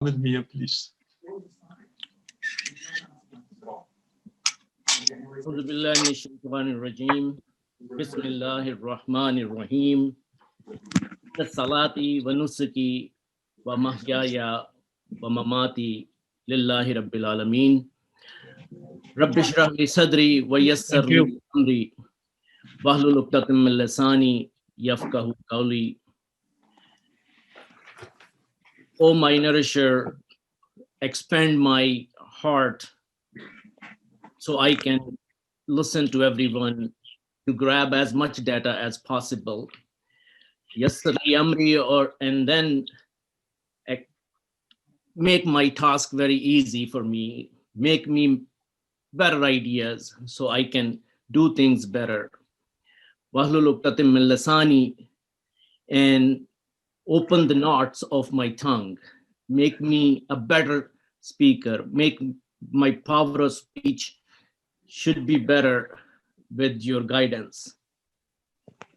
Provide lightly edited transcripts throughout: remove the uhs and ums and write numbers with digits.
with me, please. أعوذ بالله من الشيطان الرجيم بسم الله الرحمن الرحيم الصلاة ونسكي ومحياي ومماتي لله رب العالمين رب اشرح لي صدري ويسر لي أمري واحلل عقدة من لساني يفقهوا قولي. O my nourisher, expand my heart so I can listen to everyone, to grab as much data as possible. Yassir li amri, and then make my task very easy for me, make me better ideas so I can do things better. Wahlul uqdatim min lisani, and open the knots of my tongue, make me a better speaker, make my power of speech should be better with your guidance.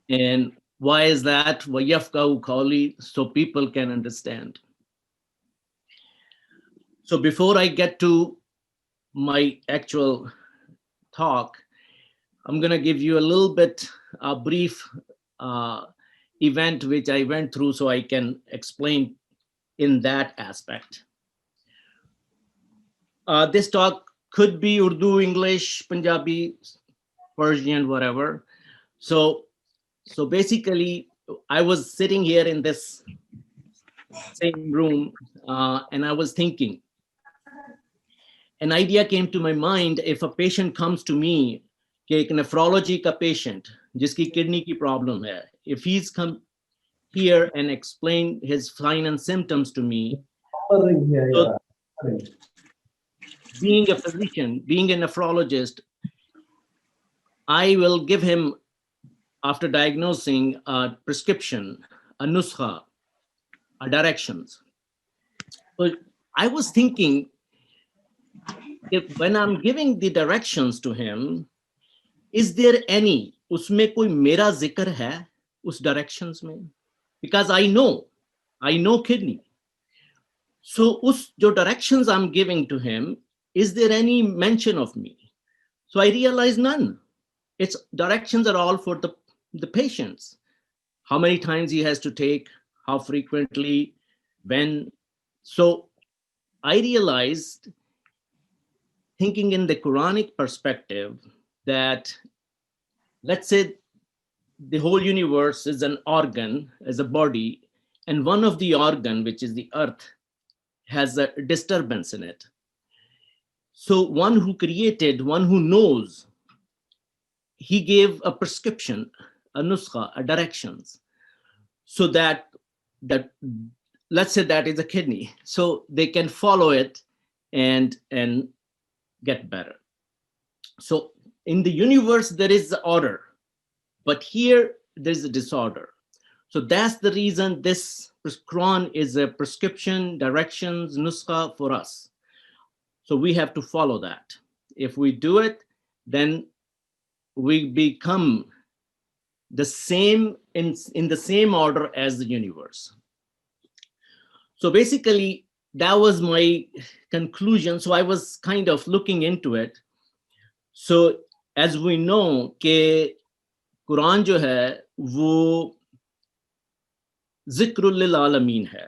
And why is that? وَيَفْقَهُ قَوْلِي, so people can understand. So before I get to my actual talk, I'm going to give you a little bit, a brief event which I went through so I can explain in that aspect. This talk could be Urdu, English, Punjabi, Persian, whatever. So basically, I was sitting here in this same room and I was thinking. An idea came to my mind. If a patient comes to me, a nephrology ka patient, jiski kidney ki problem hai, if he's come here and explain his signs and symptoms to me, so being a physician, being a nephrologist, I will give him, after diagnosing, a prescription, a nuskha, a directions. But I was thinking, if when I'm giving the directions to him, is there any, usme koi mera zikr hai, us directions mein? Because I know kidney. So us jo directions I'm giving to him, is there any mention of me? So I realized none. Its directions are all for the patients. How many times he has to take, how frequently, when. So I realized, thinking in the Quranic perspective, that let's say the whole universe is an organ, as a body, and one of the organ, which is the earth, has a disturbance in it. So one who created, one who knows, he gave a prescription, a nuskha, a directions, so that let's say that is a kidney, so they can follow it and get better. So in the universe there is the order, but here there's a disorder. So that's the reason this Quran is a prescription, directions, nuskha for us. So we have to follow that. If we do it, then we become the same in the same order as the universe. So basically, that was my conclusion. So I was kind of looking into it. So as we know, ke Quran jo hai, wo zikrul lil alamin hai.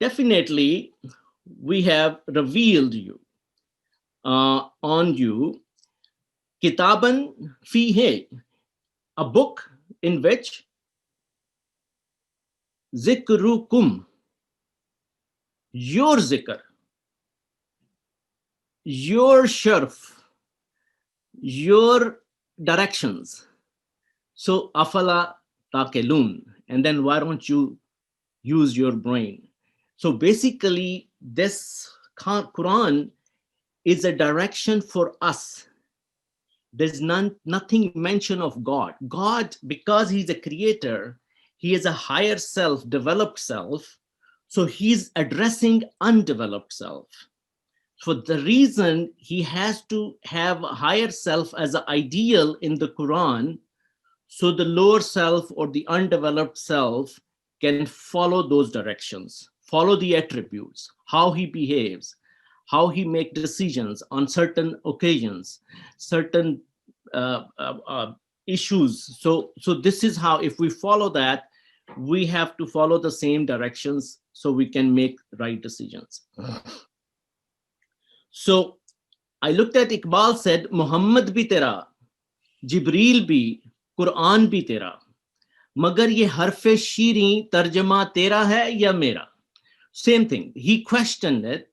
definitely we have revealed you on you kitaban fihi, a book in which zikrukum, your zikr, your sharf, your directions. So afala taqilun, and then why don't you use your brain? So basically this Quran is a direction for us. There's nothing mention of God. God, because he's a creator, he is a higher self, developed self. So he's addressing undeveloped self. For the reason he has to have a higher self as an ideal in the Quran, so the lower self or the undeveloped self can follow those directions, follow the attributes, how he behaves, how he make decisions on certain occasions, certain issues. So this is how, if we follow that, we have to follow the same directions so we can make right decisions. So I looked at Iqbal said, Muhammad bhi tera, Jibreel bhi, Quran bhi tera, magar ye harfe shiri tarjama tera hai ya mera. Same thing. He questioned it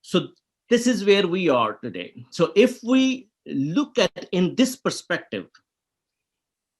So this is where we are today. So if we look at in this perspective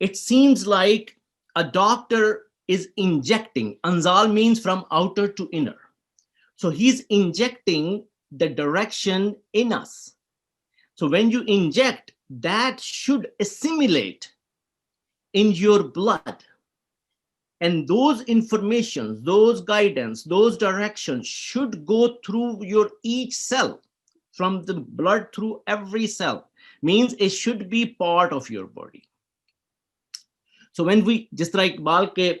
it seems like a doctor is injecting. Anzal means from outer to inner. So he's injecting the direction in us. So when you inject, that should assimilate in your blood. And those informations, those guidance, those directions should go through your each cell, from the blood through every cell. Means it should be part of your body. So when we, just like Iqbal ke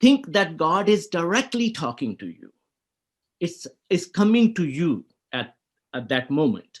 think that God is directly talking to you. It's coming to you at that moment.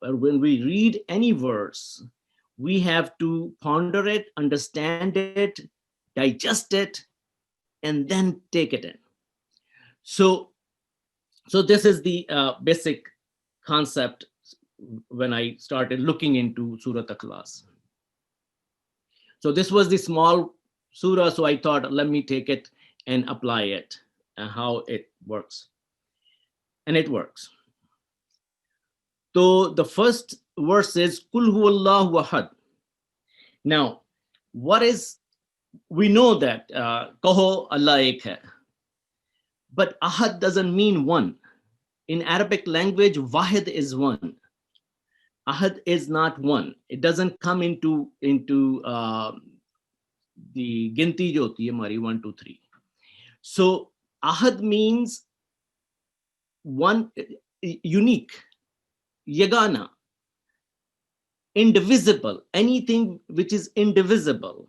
or when we read any verse, we have to ponder it, understand it, digest it, and then take it in. So this is the basic concept when I started looking into Surah Ikhlas. So this was the small surah, so I thought, let me take it and apply it and how it works. And it works. So the first verse is Kul huwallahu ahad. Now, what is, we know that Kaho Allah ek hai. But ahad doesn't mean one. In Arabic language, wahid is one. Ahad is not one. It doesn't come into the ginti jo hoti hai hamari 1, 2, 3. So ahad means one, unique, yagana, indivisible, anything which is indivisible.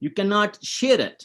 You cannot share it.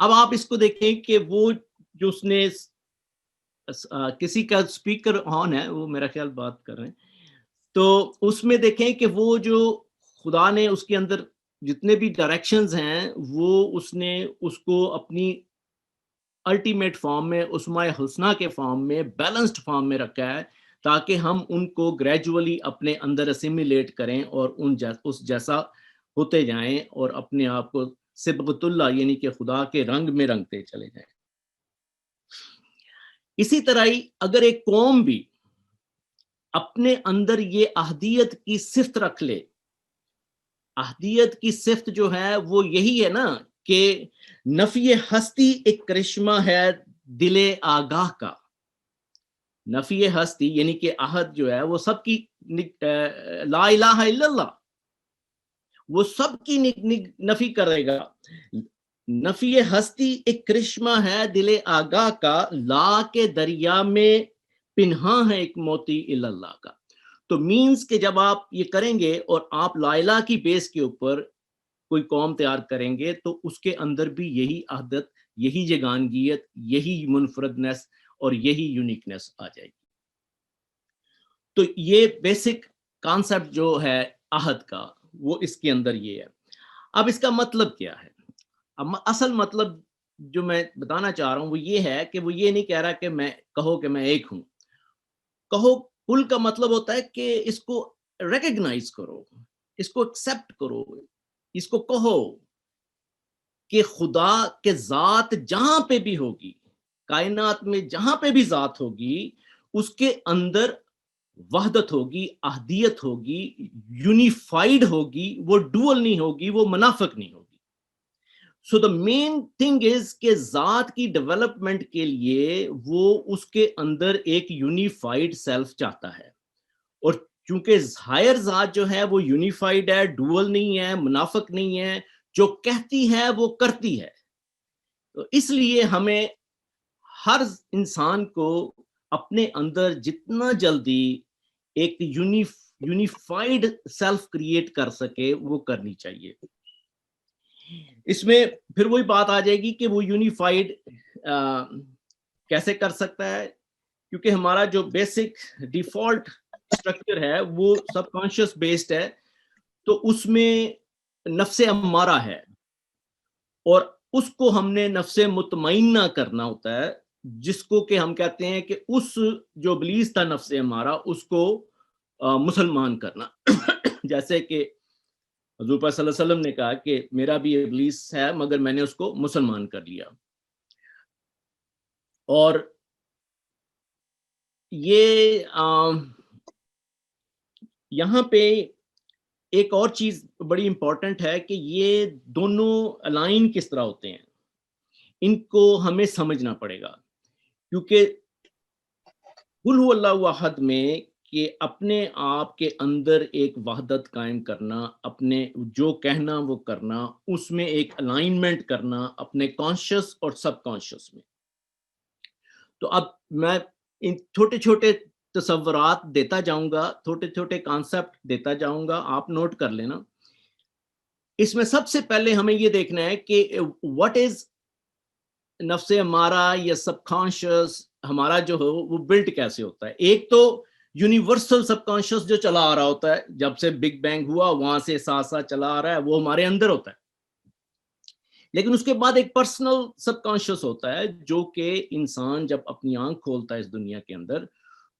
اب آپ اس کو دیکھیں کہ وہ جو اس نے کسی کا اسپیکر آن ہے، وہ میرا خیال بات کر رہے ہیں، تو اس میں دیکھیں کہ وہ جو خدا نے اس کے اندر جتنے بھی ڈائریکشنز ہیں وہ اس نے اس کو اپنی الٹیمیٹ فارم میں، اسماء حسنہ کے فارم میں، بیلنسڈ فارم میں رکھا ہے تاکہ ہم ان کو گریجولی اپنے اندر اسیمیلیٹ کریں اور اس جیسا ہوتے جائیں اور اپنے آپ کو صبغت اللہ یعنی کہ خدا کے رنگ میں رنگتے چلے جائیں۔ اسی طرح ہی اگر ایک قوم بھی اپنے اندر یہ احدیت کی صفت رکھ لے، احدیت کی صفت جو ہے وہ یہی ہے نا کہ نفی ہستی ایک کرشمہ ہے دل آگاہ کا۔ نفی ہستی یعنی کہ عہد جو ہے وہ سب کی لا الہ الا اللہ، وہ سب کی نفی کرے گا۔ نفی ہستی ایک کرشمہ ہے دل آگاہ کا، لا کے دریا میں پنہاں ہے ایک موتی الا اللہ کا۔ تو مینز کہ جب آپ یہ کریں گے اور آپ لا الہ کی بیس کے اوپر کوئی قوم تیار کریں گے تو اس کے اندر بھی یہی عہدت، یہی یگانگیت، یہی منفردنس اور یہی یونیکنس آ جائے گی۔ تو یہ بیسک کانسیپٹ جو ہے عہد کا وہ اس کے اندر یہ ہے۔ اب اس کا مطلب کیا ہے؟ اب اصل مطلب جو میں بتانا چاہ رہا ہوں وہ یہ ہے کہ وہ یہ نہیں کہہ رہا کہ میں کہو کہ میں ایک ہوں۔ کہو کل کا مطلب ہوتا ہے کہ اس کو ریکگنائز کرو، اس کو ایکسیپٹ کرو، اس کو کہو کہ خدا کے ذات جہاں پہ بھی ہوگی، کائنات میں جہاں پہ بھی ذات ہوگی، اس کے اندر وحدت ہوگی، احدیت ہوگی، یونیفائیڈ ہوگی، وہ ڈوئل نہیں ہوگی، وہ منافق نہیں ہوگی۔ سو دا مین تھنگ از کہ ذات کی ڈیولپمنٹ کے لیے وہ اس کے اندر ایک یونیفائیڈ سیلف چاہتا ہے، اور چونکہ ہائر ذات جو ہے وہ یونیفائیڈ ہے، ڈوئل نہیں ہے، منافق نہیں ہے، جو کہتی ہے وہ کرتی ہے۔ تو اس لیے ہمیں ہر انسان کو اپنے اندر جتنا جلدی ایک یونیفائیڈ سیلف کریٹ کر سکے وہ کرنی چاہیے۔ اس میں پھر وہی بات آ جائے گی کہ وہ یونیفائیڈ کیسے کر سکتا ہے، کیونکہ ہمارا جو بیسک ڈیفالٹ اسٹرکچر ہے وہ سب کانشیس بیسڈ ہے، تو اس میں نفس امارہ ہے، اور اس کو ہم نے نفس مطمئنہ کرنا ہوتا ہے، جس کو کہ ہم کہتے ہیں کہ اس جو ابلیس تھا نفس امارہ اس کو مسلمان کرنا۔ جیسے کہ حضور پاک صلی اللہ علیہ وسلم نے کہا کہ میرا بھی ابلیس ہے مگر میں نے اس کو مسلمان کر لیا۔ اور یہ یہاں پہ ایک اور چیز بڑی امپورٹنٹ ہے کہ یہ دونوں الائن کس طرح ہوتے ہیں، ان کو ہمیں سمجھنا پڑے گا، کیونکہ قل هو اللہ احد میں کہ اپنے آپ کے اندر ایک وحدت قائم کرنا، اپنے جو کہنا وہ کرنا، اس میں ایک الائنمنٹ کرنا اپنے کانشیس اور سب کانشیس میں۔ تو اب میں ان چھوٹے چھوٹے تصورات دیتا جاؤں گا، چھوٹے چھوٹے کانسیپٹ دیتا جاؤں گا، آپ نوٹ کر لینا۔ اس میں سب سے پہلے ہمیں یہ دیکھنا ہے کہ واٹ از نفس ہمارا یا سب کانشیس ہمارا جو ہو وہ بلٹ کیسے ہوتا ہے۔ ایک تو یونیورسل سب کانشیس جو چلا آ رہا ہوتا ہے، جب سے بگ بینگ ہوا وہاں سے ساتھ ساتھ چلا آ رہا ہے، وہ ہمارے اندر ہوتا ہے۔ لیکن اس کے بعد ایک پرسنل سب کانشیس ہوتا ہے جو کہ انسان جب اپنی آنکھ کھولتا ہے اس دنیا کے اندر،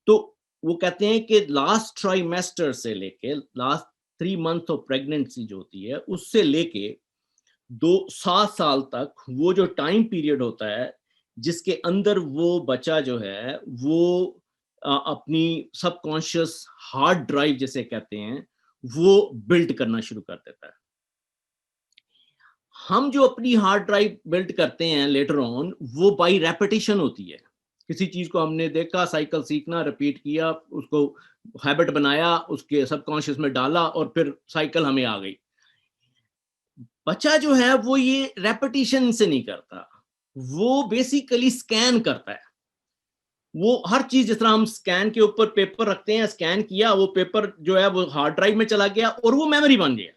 تو وہ کہتے ہیں کہ لاسٹ ٹرائیمیسٹر سے لے کے لاسٹ 3 months آف پریگننسی جو ہوتی ہے اس سے لے کے 7 سال تک وہ جو ٹائم پیریڈ ہوتا ہے جس کے اندر وہ بچہ جو ہے وہ اپنی سب کانشیس ہارڈ ڈرائیو جسے کہتے ہیں وہ بلڈ کرنا شروع کر دیتا ہے۔ ہم جو اپنی ہارڈ ڈرائیو بلڈ کرتے ہیں لیٹر آن، وہ بائی ریپیٹیشن ہوتی ہے۔ کسی چیز کو ہم نے دیکھا، سائیکل سیکھنا، ریپیٹ کیا، اس کو ہیبٹ بنایا، اس کے سب کانشیس میں ڈالا اور پھر سائیکل ہمیں آ گئی۔ بچہ جو ہے وہ یہ ریپیٹیشن سے نہیں کرتا، وہ بیسیکلی سکین کرتا ہے۔ وہ ہر چیز جس طرح ہم سکین کے اوپر پیپر رکھتے ہیں، سکین کیا، وہ پیپر جو ہے وہ ہارڈ ڈرائیو میں چلا گیا اور وہ میموری بن گیا۔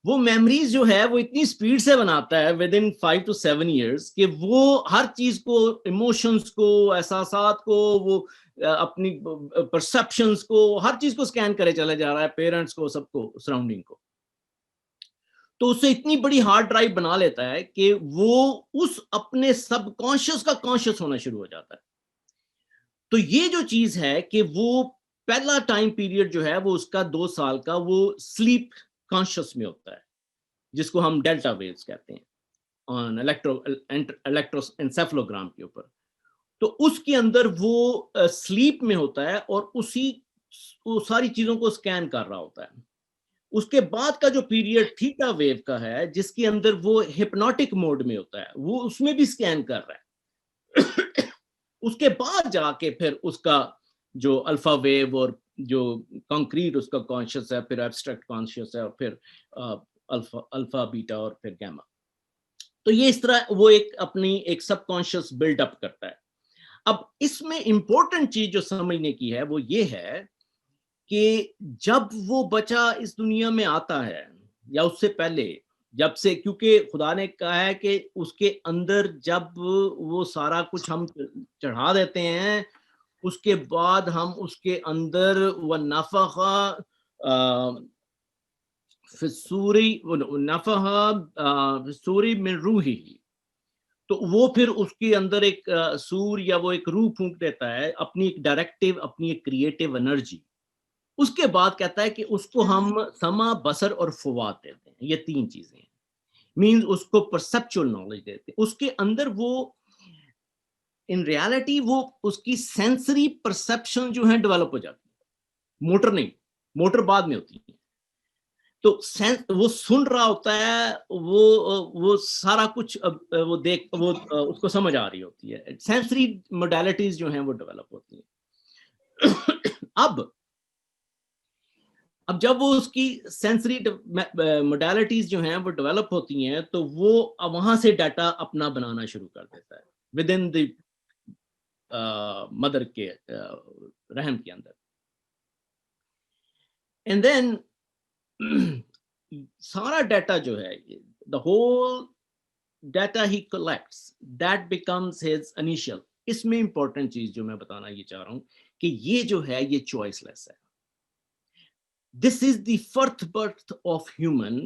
وہ میموریز جو ہے وہ اتنی اسپیڈ سے بناتا ہے ود ان 5 to 7 years کہ وہ ہر چیز کو، ایموشنس کو، احساسات کو، وہ اپنی پرسپشنس کو، ہر چیز کو سکین کرے چلے جا رہا ہے، پیرنٹس کو، سب کو، سراؤنڈنگ کو. تو اسے اتنی بڑی ہارڈ ڈرائیو بنا لیتا ہے کہ وہ اس اپنے سب کانشیس کا کانشیس ہونا شروع ہو جاتا ہے. تو یہ جو چیز ہے کہ وہ پہلا ٹائم پیریڈ جو ہے وہ اس کا 2 سال کا وہ سلیپ کانشیس میں ہوتا ہے، جس کو ہم ڈیلٹا ویوز کہتے ہیں آن الیکٹرو انسیفلوگرام کے اوپر. تو اس کے اندر وہ سلیپ میں ہوتا ہے اور اسی وہ ساری چیزوں کو سکین کر رہا ہوتا ہے. اس کے بعد کا جو پیریڈ تھیٹا ویو کا ہے، جس کے اندر وہ ہپنوٹک موڈ میں ہوتا ہے، وہ اس میں بھی سکین کر رہا ہے. اس کے بعد جا کے پھر اس کا جو الفا ویو اور جو کنکریٹ اس کا کانشیس ہے، پھر ایبسٹریکٹ کانشیس ہے، اور پھر الفا بیٹا اور پھر گیما. تو یہ اس طرح وہ ایک اپنی ایک سب کانشیس بلڈ اپ کرتا ہے. اب اس میں امپورٹنٹ چیز جو سمجھنے کی ہے وہ یہ ہے کہ جب وہ بچہ اس دنیا میں آتا ہے یا اس سے پہلے، جب سے، کیونکہ خدا نے کہا ہے کہ اس کے اندر جب وہ سارا کچھ ہم چڑھا دیتے ہیں، اس کے بعد ہم اس کے اندر وَنَفَخَ فِي الصُّورِ مِن رُوحِهِ، تو وہ پھر اس کے اندر ایک سور یا وہ ایک روح پھونک دیتا ہے، اپنی ایک ڈائریکٹیو، اپنی ایک کریٹیو انرجی. اس کے بعد کہتا ہے کہ اس کو ہم سما، بصر اور فواد دیتے ہیں. یہ 3 چیزیں ہیں. مینز اس کو پرسپچول نالج دیتے ہیں. اس کے اندر وہ ان ریالٹی وہ اس کی سینسری پرسپشن جو ہیں ڈیولپ ہو جاتی ہے، موٹر نہیں، موٹر بعد میں ہوتی ہے. تو وہ سن رہا ہوتا ہے، وہ سارا کچھ وہ دیکھ، وہ اس کو سمجھ آ رہی ہوتی ہے. سینسری موڈیلٹیز جو ہیں وہ ڈیولپ ہوتی ہیں. اب جب وہ اس کی سینسری موڈیلٹیز جو ہیں وہ ڈیولپ ہوتی ہیں، تو وہ وہاں سے ڈیٹا اپنا بنانا شروع کر دیتا ہے ود ان دی مدر کے رحم کے اندر. اینڈ دین سارا ڈیٹا جو ہے، دا ہول ڈیٹا ہی collects, that becomes his initial. اس میں امپورٹنٹ چیز جو میں بتانا یہ چاہ رہا ہوں کہ یہ جو ہے یہ چوائس لیس ہے. This is the first birth of human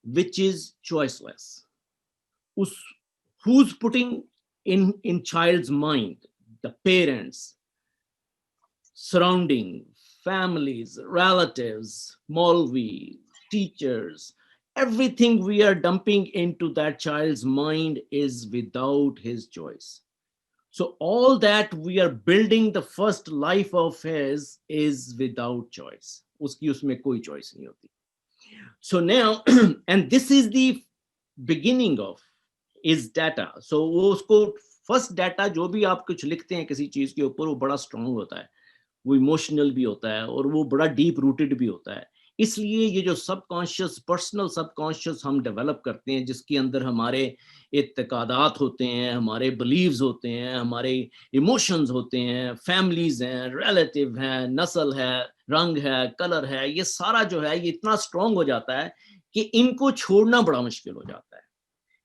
which is choiceless. Who's putting in child's mind? The parents, surrounding, families, relatives, Maulvi, teachers, everything we are dumping into that child's mind is without his choice. So all that we are building the first life of his is without choice. اس میں کوئی choice نہیں ہوتی. So now and this is the beginning of is data. So وہ اس کو first data جو بھی آپ کچھ لکھتے ہیں کسی چیز کے اوپر، وہ بڑا اسٹرانگ ہوتا ہے، وہ ایموشنل بھی ہوتا ہے، اور وہ بڑا ڈیپ روٹڈ بھی ہوتا ہے. اس لیے یہ جو سب کانشیس، پرسنل سب کانشیس ہم ڈیولپ کرتے ہیں، جس کے اندر ہمارے اعتقادات ہوتے ہیں، ہمارے بلیوز ہوتے ہیں، ہمارے ایموشنز ہوتے ہیں، فیملیز ہیں، ریلیٹیو ہیں، نسل ہے، رنگ ہے، کلر ہے، یہ سارا جو ہے یہ اتنا اسٹرانگ ہو جاتا ہے کہ ان کو چھوڑنا بڑا مشکل ہو جاتا ہے.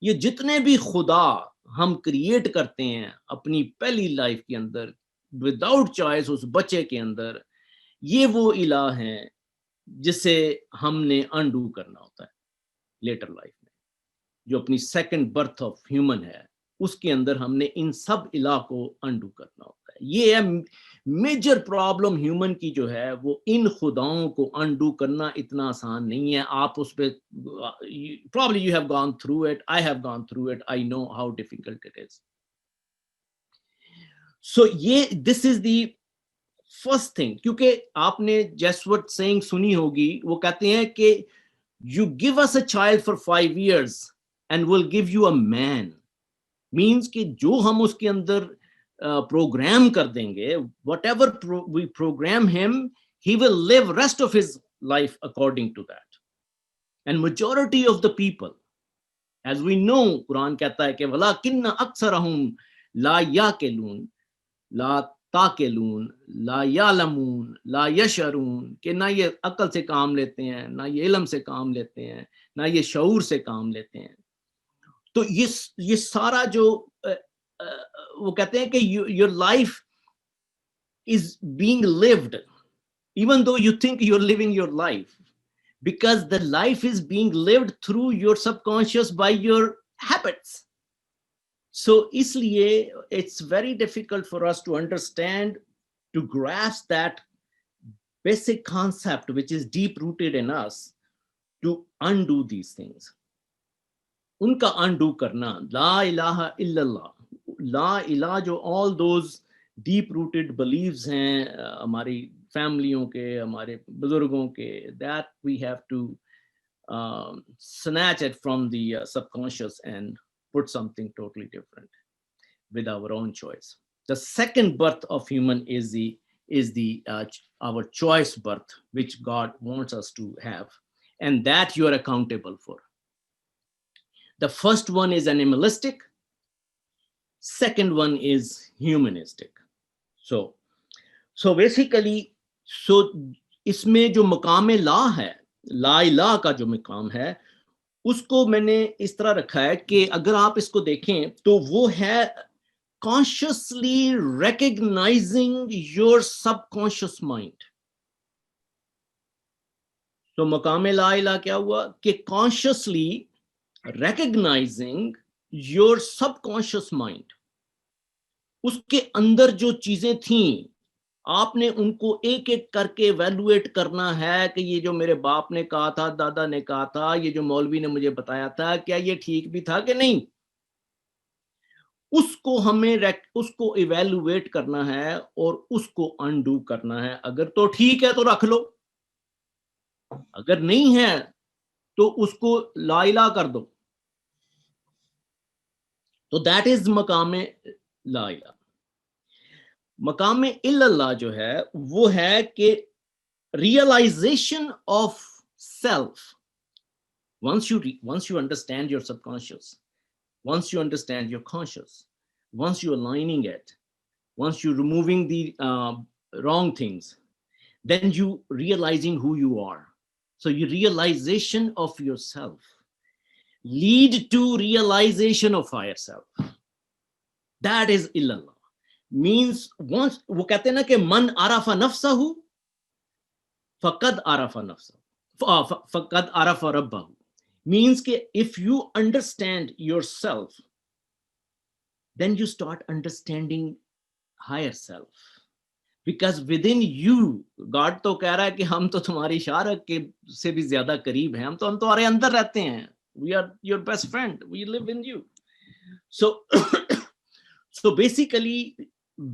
یہ جتنے بھی خدا ہم کریٹ کرتے ہیں اپنی پہلی لائف کے اندر وداؤٹ چوائس اس بچے کے اندر، یہ وہ الہ ہیں جسے ہم نے انڈو کرنا ہوتا ہے لیٹر لائف میں. جو اپنی سیکنڈ برتھ آف ہیومن ہے، اس کے اندر ہم نے ان سب الہ کو انڈو کرنا ہوتا ہے. یہ ہے میجر پرابلم ہیومن کی جو ہے، وہ ان خداؤں کو انڈو کرنا اتنا آسان نہیں ہے. آپ اس پہ probably you have gone through it, I have gone through it, I know how difficult it is. So this is the first thing. کیونکہ آپ نے جیسوٹ سینگ سنی ہوگی، وہ کہتے ہیں کہ you give us a child for 5 years and will give you a man. Means کہ جو ہم اس کے اندر پروگرام کر دیں گے، وٹ ایور وی پروگرام ہم، he will live rest of his life according to that. And majority of the people, as we know, Quran کہتا ہے کہ وَلَٰكِنَّ أَكْثَرَهُمْ لَا يَعْقِلُونَ، لا تاکلون لا یعلمون لا یشعرون، کہ نہ یہ عقل سے کام لیتے ہیں، نہ یہ علم سے کام لیتے ہیں، نہ یہ شعور سے کام لیتے ہیں. تو یہ سارا جو وہ کہتے ہیں کہ your life is being lived even though you think you're living your life, because the life is being lived through your subconscious by your habits. So isliye it's very difficult for us to understand, to grasp that basic concept which is deep rooted in us, to undo these things. Unka undo karna, la ilaha illallah, la ilaha, jo all those deep rooted beliefs hain hamari familiyon ke, hamare buzurgon ke, that we have to snatch it from the subconscious and put something totally different with our own choice. The second birth of human is the our choice birth, which God wants us to have, and that you are accountable for. The first one is animalistic, second one is humanistic. So basically, so isme jo maqam la hai, لا الہ کا جو مقام ہے, اس کو میں نے اس طرح رکھا ہے کہ اگر آپ اس کو دیکھیں تو وہ ہے consciously recognizing your subconscious mind. تو مقام لا الہ کیا ہوا کہ consciously recognizing your subconscious mind. اس کے اندر جو چیزیں تھیں آپ نے ان کو ایک ایک کر کے ایویلویٹ کرنا ہے کہ یہ جو میرے باپ نے کہا تھا, دادا نے کہا تھا, یہ جو مولوی نے مجھے بتایا تھا, کیا یہ ٹھیک بھی تھا کہ نہیں. اس کو ہمیں اس کو ایویلویٹ کرنا ہے اور اس کو انڈو کرنا ہے. اگر تو ٹھیک ہے تو رکھ لو, اگر نہیں ہے تو اس کو لا الہ کر دو. تو دیٹ از مقام لا الہ. مقام اللہ جو ہے وہ ہے کہ realization of self. Once you understand your subconscious, once you understand your conscious, once you're aligning it, once you're removing the wrong things, then you realizing who you are. So your realization of yourself lead to realization of higher self. That is illallah. Means once وہ کہتے ہیں نا کہ من عرف نفسہ فقد عرف نفسہ فقد عرف ربہ. Means کہ if you understand yourself, then you start understanding higher self, because within you, God تو کہہ رہا ہے کہ ہم تو تمہاری شارک کے سے بھی زیادہ قریب ہیں, ہم تمہارے اندر رہتے ہیں. We are your best friend, we live in you. So basically,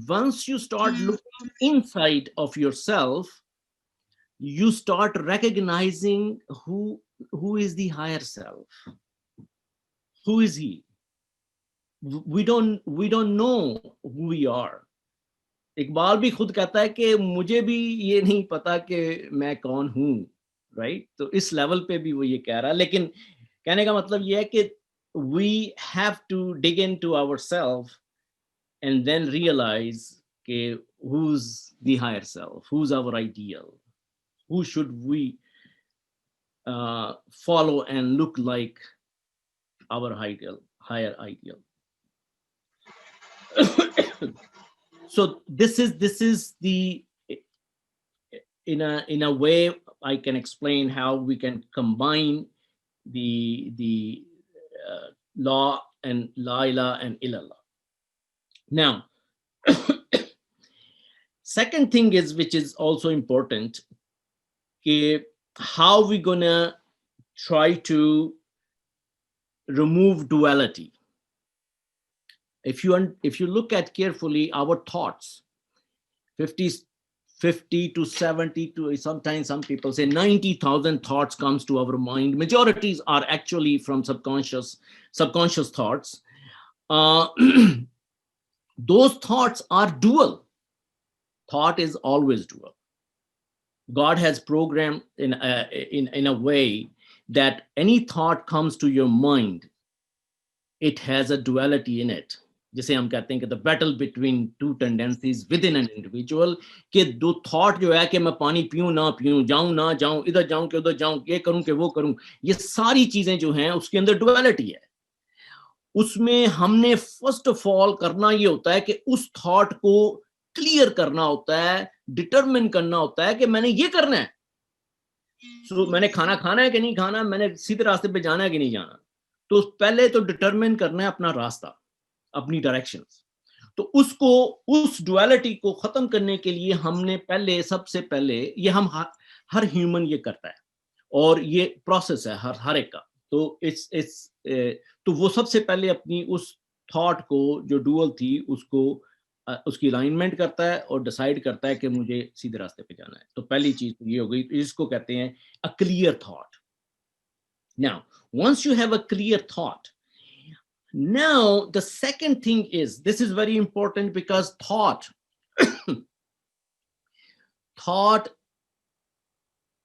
once you start looking inside of yourself, you start recognizing who is the higher self. Who is he? We don't know who we are. Iqbal بھی خود کہتا ہے کہ مجھے بھی یہ نہیں پتا کہ میں کون ہوں, رائٹ. تو اس لیول پہ بھی وہ یہ کہہ رہا ہے, لیکن کہنے کا مطلب یہ ہے کہ we have to dig into ourselves and then realize کہ who's the higher self, who's our ideal, who should we follow and look like our higher ideal. So this is the, in a way I can explain how we can combine the law and la ilaha and illallah. Now, second thing is, which is also important, how we gonna try to remove duality. If you look at carefully our thoughts, 50 to 70 to sometimes some people say 90,000 thoughts comes to our mind. Majorities are actually from subconscious thoughts. Those thoughts are dual. Thought is always dual. God has programmed in a way that any thought comes to your mind, it has a duality in it. جسے ہم کہتے ہیں کہ the battle between two tendencies within an individual, کہ دو thought جو ہے کہ میں پانی پیوں نہ پیوں، جاؤں نہ جاؤں، ادھر جاؤں کہ ادھر جاؤں، یہ کروں کہ وہ کروں، یہ ساری چیزیں جو ہیں اس کے اندر ڈویلٹی ہے. اس میں ہم نے فرسٹ آف آل کرنا یہ ہوتا ہے کہ اس تھاٹ کو کلیئر کرنا ہوتا ہے، ڈٹرمن کرنا ہوتا ہے کہ میں نے یہ کرنا ہے. میں نے کھانا کھانا ہے کہ نہیں کھانا، میں نے سیدھے راستے پہ جانا ہے کہ نہیں جانا. تو پہلے تو ڈٹرمن کرنا ہے اپنا راستہ، اپنی ڈائریکشن. تو اس ڈویلٹی کو ختم کرنے کے لیے ہم نے سب سے پہلے یہ ہم ہر ہیومن یہ کرتا ہے، اور یہ پروسیس ہے ہر ایک کا. تو وہ سب سے پہلے اپنی اس تھاٹ کو جو ڈوئل تھی اس کی الائنمنٹ کرتا ہے اور ڈیسائیڈ کرتا ہے کہ مجھے سیدھے راستے پہ جانا ہے. تو پہلی چیز یہ ہو گئی، اس کو کہتے ہیں a clear thought. Now, once you have a clear thought, now the second thing is, this is very important because thought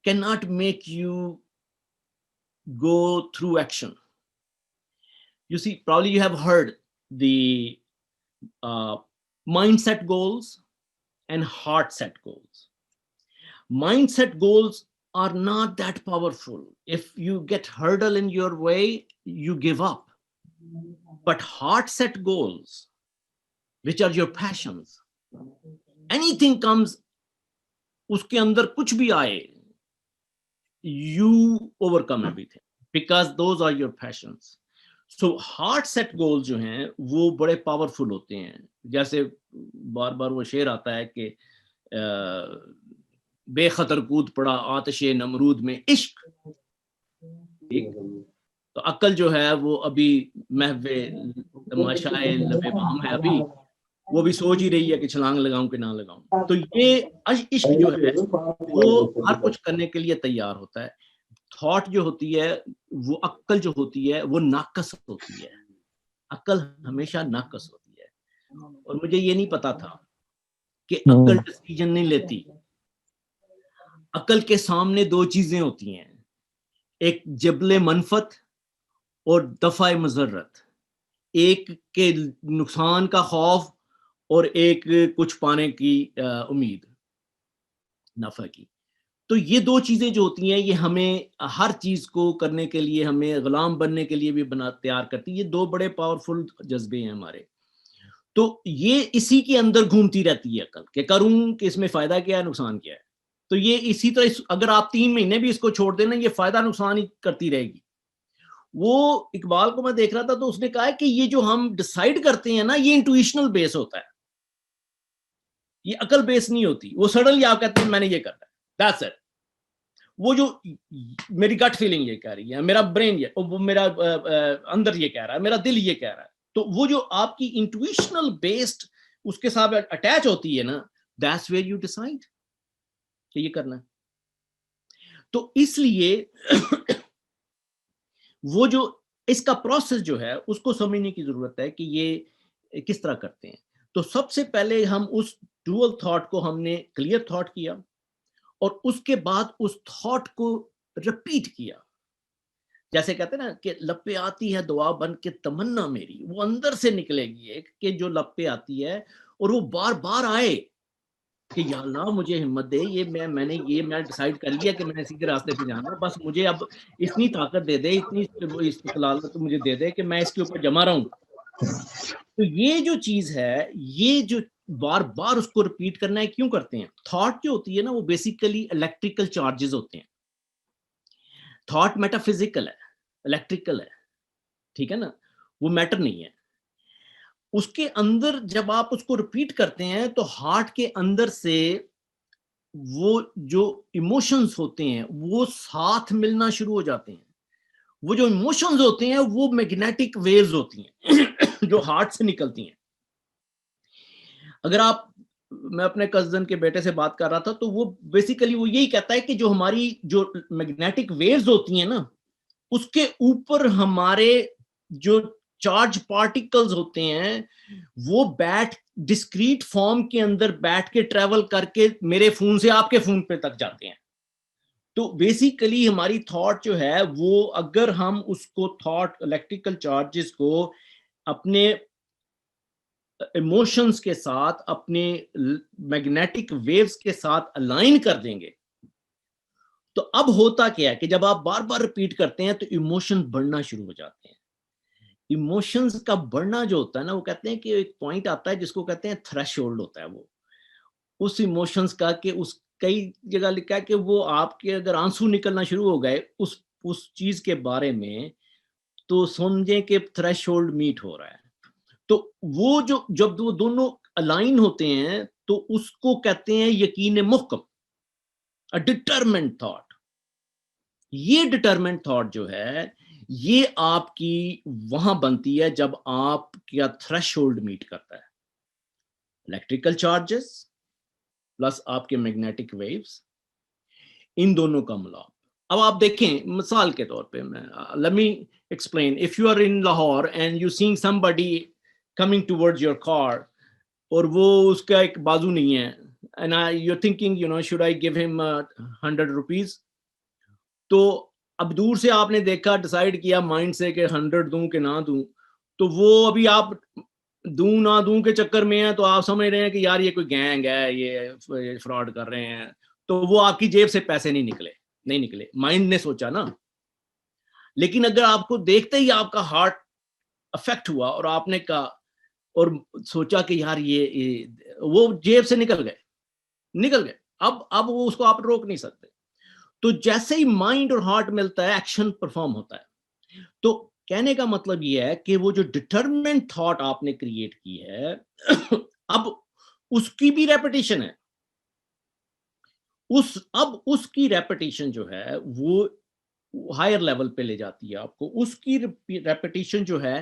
cannot make you go through action. You see, probably you have heard the mindset goals and heart set goals. Mindset goals are not that powerful. If you get hurdle in your way, you give up. But heart set goals, which are your passions, anything comes, uske andar kuch bhi aaye, you overcome everything because those are your passions. So heart set goals جو ہیں وہ بڑے powerful ہوتے ہیں. جیسے بار بار وہ شعر آتا ہے کہ بے خطر کود پڑا آتش نمرود میں عشق. تو عقل جو ہے وہ ابھی محو تماشائے لب بام ہے، ابھی وہ بھی سوچ ہی رہی ہے کہ چھلانگ لگاؤں کہ نہ لگاؤں. تو یہ عشق جو ہے وہ ہر کچھ کرنے کے لیے تیار ہوتا ہے. تھاٹ جو ہوتی ہے، وہ عقل جو ہوتی ہے وہ ناقص ہوتی ہے. عقل ہمیشہ ناقص ہوتی ہے. اور مجھے یہ نہیں پتا تھا کہ عقل ڈیسیژن نہیں لیتی. عقل کے سامنے دو چیزیں ہوتی ہیں، ایک جبل منفت اور دفع مضرت. ایک کے نقصان کا خوف اور ایک کچھ پانے کی امید نفع کی. تو یہ دو چیزیں جو ہوتی ہیں یہ ہمیں ہر چیز کو کرنے کے لیے، ہمیں غلام بننے کے لیے بھی تیار کرتی. یہ دو بڑے پاورفل جذبے ہیں ہمارے. تو یہ اسی کے اندر گھومتی رہتی ہے عقل کہ کروں کہ اس میں فائدہ کیا ہے، نقصان کیا ہے. تو یہ اسی طرح اگر آپ 3 مہینے بھی اس کو چھوڑ دیں نا، یہ فائدہ نقصان ہی کرتی رہے گی. وہ اقبال کو میں دیکھ رہا تھا تو اس نے کہا کہ یہ جو ہم ڈیسائیڈ کرتے ہیں نا، یہ انٹویشنل بیس ہوتا ہے، یہ عقل بیس نہیں ہوتی. وہ سڈنلی آپ کہتے ہیں میں نے یہ کرنا ہے، that's it. وہ جو میری گٹ فیلنگ یہ کہہ رہی ہے، میرا برین یہ، وہ میرا اندر یہ کہہ رہا ہے، میرا دل یہ کہہ رہا ہے. تو وہ جو آپ کی انٹویشنل بیسڈ اس کے ساتھ اٹیچ ہوتی ہے نا، that's where you decide کہ یہ کرنا ہے. تو اس لیے وہ جو اس کا پروسیس جو ہے اس کو سمجھنے کی ضرورت ہے کہ یہ کس طرح کرتے ہیں. تو سب سے پہلے ہم اس ڈوئل تھاٹ کو ہم نے کلیئر تھاٹ کیا، اور اس کے بعد اس تھاٹ کو رپیٹ کیا. جیسے کہتے ہیں نا کہ لب پہ آتی ہے دعا بن کے تمنا میری، وہ اندر سے نکلے گی ایک کہ جو لب پہ آتی ہے اور وہ بار بار آئے کہ یا اللہ مجھے ہمت دے، یہ میں نے ڈیسائیڈ کر لیا کہ میں نے سیدھے راستے پہ جانا ہے، بس مجھے اب اتنی طاقت دے دے، اتنی استقلالت مجھے دے دے کہ میں اس کے اوپر جمع رہوں. تو یہ جو چیز ہے، یہ جو بار بار اس کو ریپیٹ کرنا ہے، کیوں کرتے ہیں؟ تھاٹ جو ہوتی ہے نا وہ بیسیکلی الیکٹریکل چارجز ہوتے ہیں. تھاٹ میٹا فزیکل ہے، الیکٹریکل ہے، ٹھیک ہے نا، وہ میٹر نہیں ہے. اس کے اندر جب آپ اس کو ریپیٹ کرتے ہیں تو ہارٹ کے اندر سے وہ جو ایموشنز ہوتے ہیں وہ ساتھ ملنا شروع ہو جاتے ہیں. وہ جو ایموشنز ہوتے ہیں وہ میگنیٹک ویوز ہوتی ہیں جو ہارٹ سے نکلتی ہیں. اگر آپ، میں اپنے کزن کے بیٹے سے بات کر رہا تھا تو وہ بیسیکلی وہ یہی کہتا ہے کہ جو ہماری جو میگنیٹک ویوز ہوتی ہیں نا، اس کے اوپر ہمارے جو چارج پارٹیکلز ہوتے ہیں وہ ڈسکریٹ فارم کے اندر بیٹھ کے ٹریول کر کے میرے فون سے آپ کے فون پہ تک جاتے ہیں. تو بیسیکلی ہماری تھاٹ جو ہے وہ اگر ہم اس کو تھاٹ الیکٹریکل چارجز کو اپنے ایموشنز کے ساتھ اپنے میگنیٹک ویوز کے ساتھ الائن کر دیں گے تو اب ہوتا کیا ہے کہ جب آپ بار بار ریپیٹ کرتے ہیں تو ایموشن بڑھنا شروع ہو جاتے ہیں. ایموشنز کا بڑھنا جو ہوتا ہے نا وہ کہتے ہیں کہ ایک پوائنٹ آتا ہے جس کو کہتے ہیں تھریش ہولڈ ہوتا ہے وہ اس ایموشنز کا کہ اس کئی جگہ لکھا ہے کہ وہ آپ کے اگر آنسو نکلنا شروع ہو گئے اس چیز کے بارے میں تو سمجھیں کہ تھریش ہولڈ میٹ ہو رہا ہے. تو وہ جب وہ دونوں الائن ہوتے ہیں تو اس کو کہتے ہیں یقین محکم, ڈٹرمنٹ تھاٹ. یہ ڈٹرمنٹ تھاٹ جو ہے یہ آپ کی وہاں بنتی ہے جب آپ کا تھریش ہولڈ میٹ کرتا ہے. الیکٹریکل چارجز پلس آپ کے میگنیٹک ویوز, ان دونوں کا ملاپ. اب آپ دیکھیں مثال کے طور پہ میں let me explain, if you are in Lahore and you seeing somebody coming towards your car اور وہ اس کا ایک بازو نہیں ہے and you're thinking should I give him 100 rupees, تو اب دور سے آپ نے دیکھا ڈیسائیڈ کیا مائنڈ سے کہ 100 دوں کہ نہ دوں, تو وہ ابھی آپ دوں نہ دوں کے چکر میں ہیں تو آپ سمجھ رہے ہیں کہ یار یہ کوئی گینگ ہے, یہ فراڈ کر رہے ہیں, تو وہ آپ کی جیب سے پیسے نہیں نکلے, مائنڈ نے سوچا نا. لیکن اگر آپ کو دیکھتے ہی آپ کا ہارٹ افیکٹ ہوا اور آپ نے کہا اور سوچا کہ یار یہ وہ جیب سے نکل گئے, اب وہ اس کو آپ روک نہیں سکتے. تو جیسے ہی مائنڈ اور ہارٹ ملتا ہے ایکشن پرفارم ہوتا ہے. تو کہنے کا مطلب یہ ہے کہ وہ جو ڈٹرمنٹ تھاٹ آپ نے کریٹ کی ہے اب اس کی بھی ریپیٹیشن ہے, اب اس کی ریپیٹیشن جو ہے وہ ہائر لیول پہ لے جاتی ہے آپ کو. اس کی ریپیٹیشن جو ہے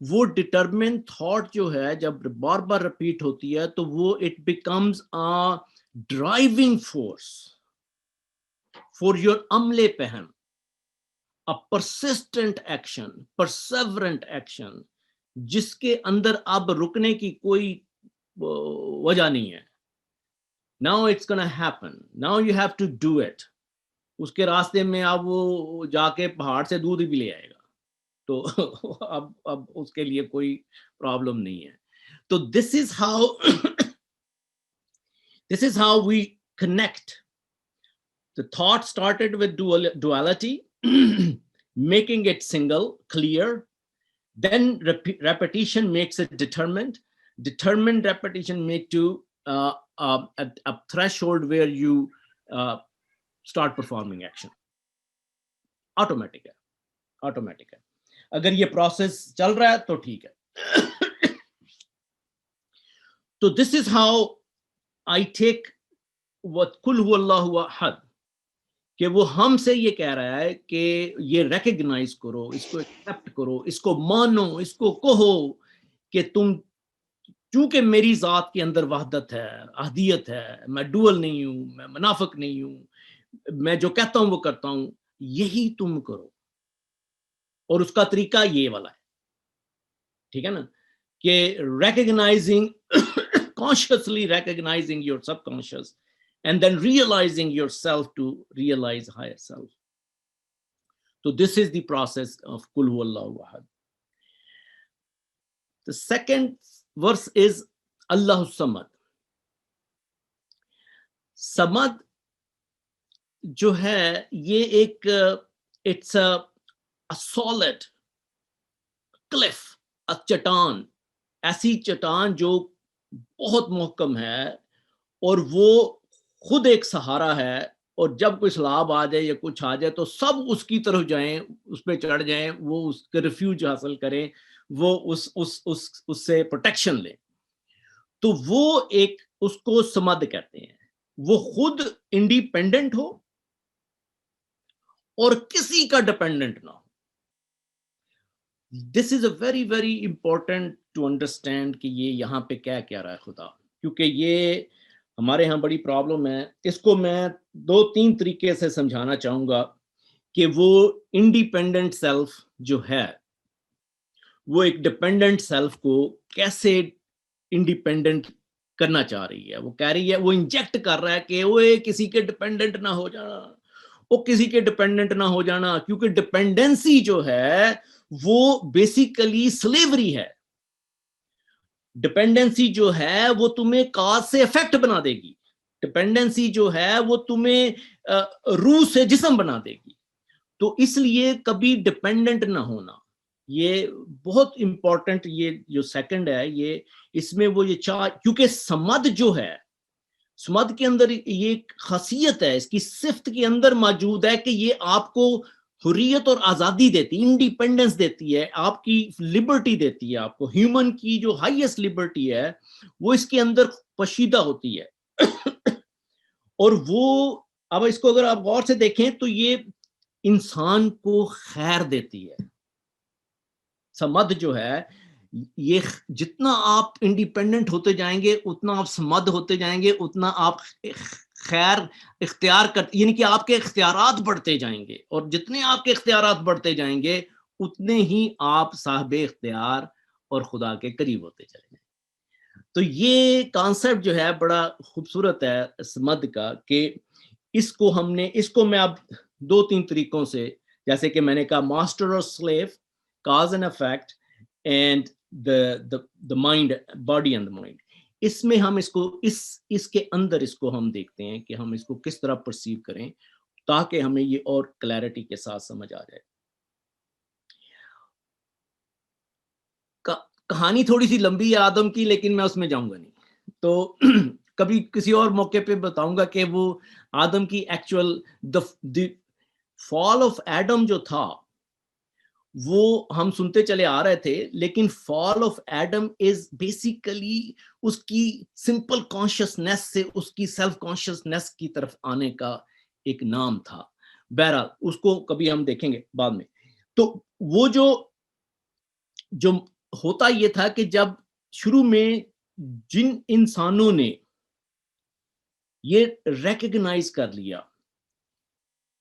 وہ ڈٹرمنٹ تھاٹ جو ہے جب بار بار ریپیٹ ہوتی ہے تو وہ it becomes a driving force for your عمل پہن, a persistent action, perseverant action, جس کے اندر اب رکنے کی کوئی وجہ نہیں ہے. Now it's gonna happen, now you have to do it. اس کے راستے میں اب وہ جا کے پہاڑ سے دودھ بھی لے آئے گا, تو اب اس کے لیے کوئی پرابلم نہیں ہے. تو this is how we connect. The thought started with duality, making it single, clear. Then repetition makes it determined. Determined repetition make to a threshold where you start performing action. Automatic ہے. اگر یہ process چل رہا ہے تو ٹھیک ہے. تو this is how I take what قل هو اللہ احد, کہ وہ ہم سے یہ کہہ رہا ہے کہ یہ ریکگنائز کرو, اس کو ایکسپٹ کرو, اس کو مانو, اس کو کہو کہ تم چونکہ میری ذات کے اندر وحدت ہے, احدیت ہے, میں ڈوئل نہیں ہوں, میں منافق نہیں ہوں, میں جو کہتا ہوں وہ کرتا ہوں, یہی تم کرو. اور اس کا طریقہ یہ والا ہے, ٹھیک ہے نا, کہ recognising, consciously recognizing your subconscious and then realizing yourself to realize higher self. So this is the process of Qul Huwallahu Ahad. The second verse is Allahu Samad. Samad جو ہے یہ ایک it's a solid cliff, a چٹان, ایسی چٹان جو بہت محکم ہے اور وہ خود ایک سہارا ہے, اور جب کوئی سیلاب آ جائے یا کچھ آ جائے تو سب اس کی طرف جائیں, اس پہ چڑھ جائیں, وہ اس کے ریفیوج حاصل کریں, وہ اس سے پروٹیکشن لیں. تو وہ ایک اس کو سمد کہتے ہیں, وہ خود انڈیپینڈنٹ ہو اور کسی کا ڈپینڈنٹ نہ ہو. This is a very very important to understand کہ یہ یہاں پہ کیا رہا ہے خدا, کیونکہ یہ ہمارے ہاں بڑی پرابلم ہے. اس کو میں 2-3 طریقے سے سمجھانا چاہوں گا کہ وہ انڈیپینڈنٹ سیلف جو ہے وہ ایک ڈپینڈنٹ سیلف کو کیسے انڈیپینڈنٹ کرنا چاہ رہی ہے. وہ کہہ رہی ہے, وہ انجیکٹ کر رہا ہے کہ وہ کسی کے ڈپینڈنٹ نہ ہو جانا, وہ کسی کے ڈپینڈنٹ نہ ہو جانا, کیونکہ ڈپینڈنسی جو ہے وہ بیسیکلی سلیوری ہے. ڈپینڈنسی جو ہے وہ تمہیں کاز سے افیکٹ بنا دے گی. ڈپینڈنسی جو ہے وہ تمہیں روح سے جسم بنا دے گی. تو اس لیے کبھی ڈپینڈنٹ نہ ہونا یہ بہت امپورٹنٹ. یہ جو سیکنڈ ہے یہ اس میں وہ یہ کیونکہ سمد جو ہے سمد کے اندر یہ ایک خاصیت ہے, اس کی صفت کے اندر موجود ہے کہ یہ آپ کو حریت اور آزادی دیتی, انڈیپینڈنس دیتی ہے, آپ کی لبرٹی دیتی ہے آپ کو. ہیومن کی جو ہائیسٹ لبرٹی ہے وہ اس کے اندر پشیدہ ہوتی ہے. اور وہ اب اس کو اگر آپ غور سے دیکھیں تو یہ انسان کو خیر دیتی ہے. سمد جو ہے یہ جتنا آپ انڈیپینڈنٹ ہوتے جائیں گے اتنا آپ سمد ہوتے جائیں گے, اتنا آپ خیر اختیار کرتے, یعنی کہ آپ کے اختیارات بڑھتے جائیں گے, اور جتنے آپ کے اختیارات بڑھتے جائیں گے اتنے ہی آپ صاحب اختیار اور خدا کے قریب ہوتے چلیں گے. تو یہ کانسیپٹ جو ہے بڑا خوبصورت ہے سمد کا, کہ اس کو میں اب 2-3 طریقوں سے, جیسے کہ میں نے کہا ماسٹر اور sleeve, cause and effect, and the mind, body and the mind. اس میں ہم اس کو اس کے اندر اس کو ہم دیکھتے ہیں کہ ہم اس کو کس طرح پرسیو کریں تاکہ ہمیں یہ اور کلیئرٹی کے ساتھ سمجھ آ جائے. کہانی تھوڑی سی لمبی ہے آدم کی, لیکن میں اس میں جاؤں گا نہیں. تو کبھی کسی اور موقع پہ بتاؤں گا کہ وہ آدم کی ایکچوئل فال آف ایڈم جو تھا وہ ہم سنتے چلے آ رہے تھے, لیکن فال آف ایڈم از بیسیکلی اس کی سمپل کانشیسنیس سے اس کی سیلف کانشیسنیس کی طرف آنے کا ایک نام تھا. بہرحال اس کو کبھی ہم دیکھیں گے بعد میں. تو وہ جو ہوتا یہ تھا کہ جب شروع میں جن انسانوں نے یہ ریکگنائز کر لیا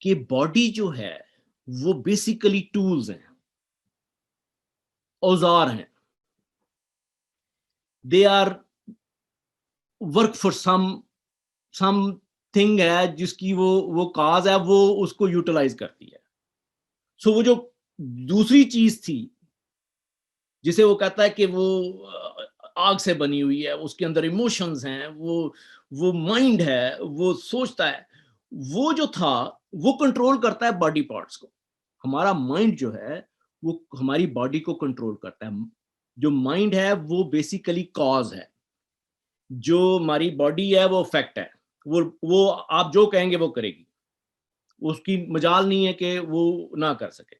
کہ باڈی جو ہے وہ بیسیکلی ٹولز ہیں, اوزار ہیں, they are work for something ہے جس کی وہ کاز ہے, وہ اس کو یوٹیلائز کرتی ہے. سو وہ جو دوسری چیز تھی جسے وہ کہتا ہے کہ وہ آگ سے بنی ہوئی ہے, اس کے اندر ایموشنز ہیں, وہ مائنڈ ہے, وہ سوچتا ہے, وہ جو تھا وہ کنٹرول کرتا ہے باڈی پارٹس کو. ہمارا مائنڈ جو ہے وہ ہماری باڈی کو کنٹرول کرتا ہے. جو مائنڈ ہے وہ بیسیکلی کاز ہے, جو ہماری باڈی ہے وہ افیکٹ ہے. وہ آپ جو کہیں گے وہ کرے گی, اس کی مجال نہیں ہے کہ وہ نہ کر سکے.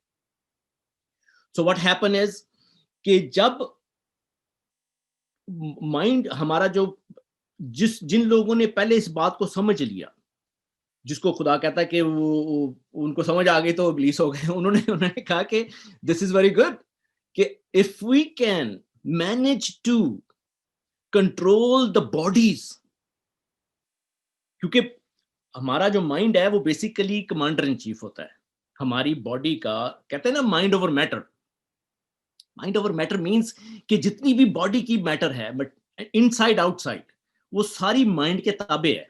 سو واٹ ہیپن از کہ جب مائنڈ ہمارا جن لوگوں نے پہلے اس بات کو سمجھ لیا, جس کو خدا کہتا ہے کہ وہ ان کو سمجھ آ گئی تو ابلیس ہو گئے, انہوں نے کہا کہ دس از ویری گڈ کہ if we can manage to control the bodies, کیونکہ ہمارا جو مائنڈ ہے وہ بیسیکلی کمانڈر ان چیف ہوتا ہے ہماری باڈی کا. کہتے ہیں نا mind over matter. Mind over matter means کہ جتنی بھی باڈی کی میٹر ہے but inside outside وہ ساری مائنڈ کے تابع ہے.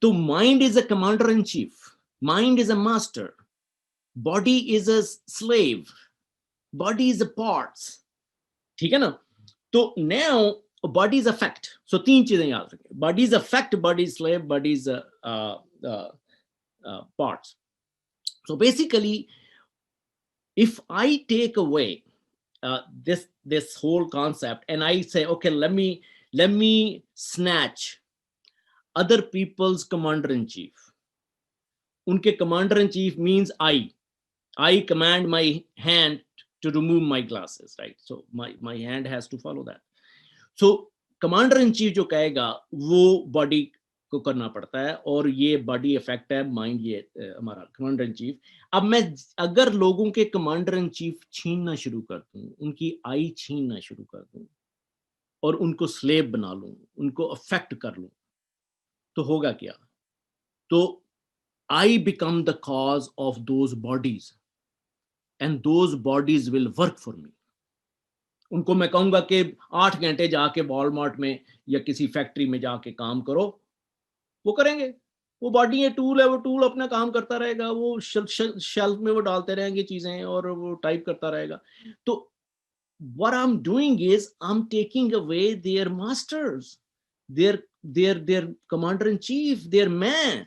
تو mind is a commander in chief, mind is a master, body is a slave, body is a parts. ٹھیک ہے نا. تو new body is effect. So 3 چیزیں یاد رکھیں, body is effect, body is slave, body is parts. So basically, if I take away this whole concept and I say, okay, let me snatch other people's commander in chief. Unke commander in chief means I command my hand to remove my glasses, right? So my hand has to follow that. So commander in chief جو کہے گا وہ body کو کرنا پڑتا ہے, اور یہ body effect ہے, مائنڈ یہ ہمارا کمانڈر ان چیف. اب میں اگر لوگوں کے کمانڈر ان چیف چھیننا شروع کر دوں, ان کی آئی چھیننا شروع کر دوں اور ان کو سلیب بنا لوں, ان کو افیکٹ کر لوں, تو ہوگا کیا؟ تو I become the cause of those bodies and those bodies will work for me. ان کو میں کہوں گا کہ 8 گھنٹے جا کے وال مارٹ میں یا کسی فیکٹری میں جا کے کام کرو, وہ کریں گے. وہ باڈی ہے, ٹول ہے, وہ ٹول اپنا کام کرتا رہے گا, وہ شیلف میں وہ ڈالتے رہیں گے چیزیں اور وہ ٹائپ کرتا رہے گا. تو what I'm doing is I'm taking away their masters, their commander in chief, their man.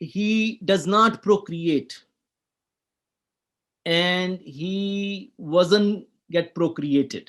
he does not procreate and he wasn't get procreated.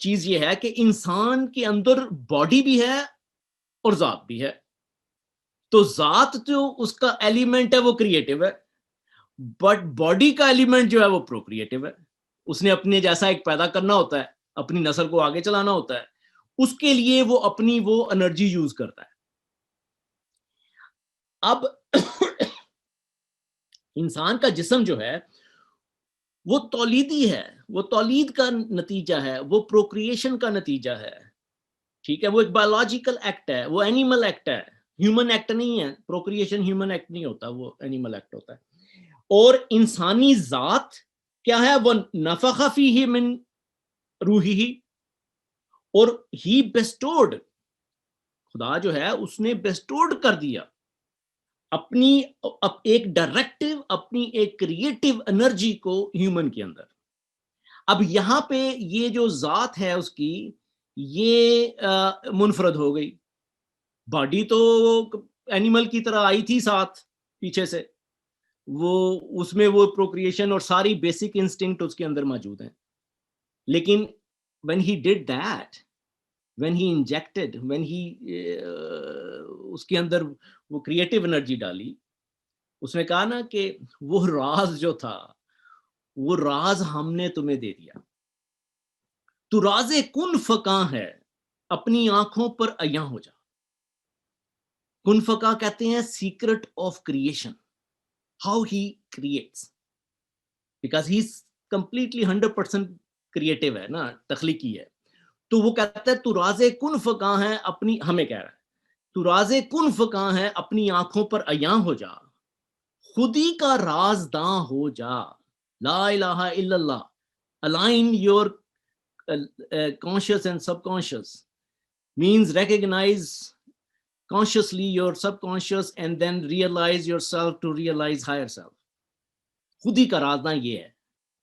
چیز یہ ہے کہ انسان کے اندر باڈی بھی ہے اور ذات بھی ہے. تو ذات جو اس کا ایلیمنٹ ہے وہ کریٹو ہے, بٹ باڈی کا ایلیمنٹ جو ہے وہ پروکریٹو ہے. اس نے اپنے جیسا ایک پیدا کرنا ہوتا ہے, اپنی نسل کو آگے چلانا ہوتا ہے, اس کے لیے وہ اپنی وہ انرجی یوز کرتا ہے. اب انسان کا جسم جو ہے وہ تولیدی ہے, وہ تولید کا نتیجہ ہے, وہ پروکریشن کا نتیجہ ہے. ٹھیک ہے, وہ ایک بایولوجیکل ایکٹ ہے, وہ اینیمل ایکٹ ہے, ہیومن ایکٹ نہیں ہے. پروکریشن ہیومن ایکٹ نہیں ہوتا, وہ اینیمل ایکٹ ہوتا ہے. اور انسانی ذات کیا ہے, وہ نفخ فیہ من روحہ, اور ہی بیسٹورڈ, خدا جو ہے اس نے بیسٹورڈ کر دیا اپنی ایک ڈائریکٹو, اپنی ایک کریٹو انرجی کو ہیومن کے اندر. اب یہاں پہ یہ جو ذات ہے اس کی یہ منفرد ہو گئی. باڈی تو اینیمل کی طرح آئی تھی ساتھ پیچھے سے, وہ اس میں وہ پروکریشن اور ساری بیسک انسٹنکٹ اس کے اندر موجود ہیں. لیکن when he did that, when he injected, when he اس کے اندر وہ کریٹو انرجی ڈالی, اس نے کہا نا کہ وہ راز جو تھا وہ راز ہم نے تمہیں دے دیا. تو راز کن فکاں ہے, اپنی آنکھوں پر عیاں ہو جا. کن فکا کہتے ہیں secret of creation, how he creates, because he is completely 100% creative ہے نا, تخلیقی ہے. تو وہ کہتا ہے تو راز کن فکاں ہے اپنی, ہمیں کہہ رہا ہے تو راز کن فکاں ہے اپنی آنکھوں پر عیاں ہو جا, خودی کا رازداں ہو جا. لا الہ الا اللہ. Align your conscious and subconscious means recognize consciously your subconscious and then realize yourself to realize higher self. خودی کا رازداں یہ ہے.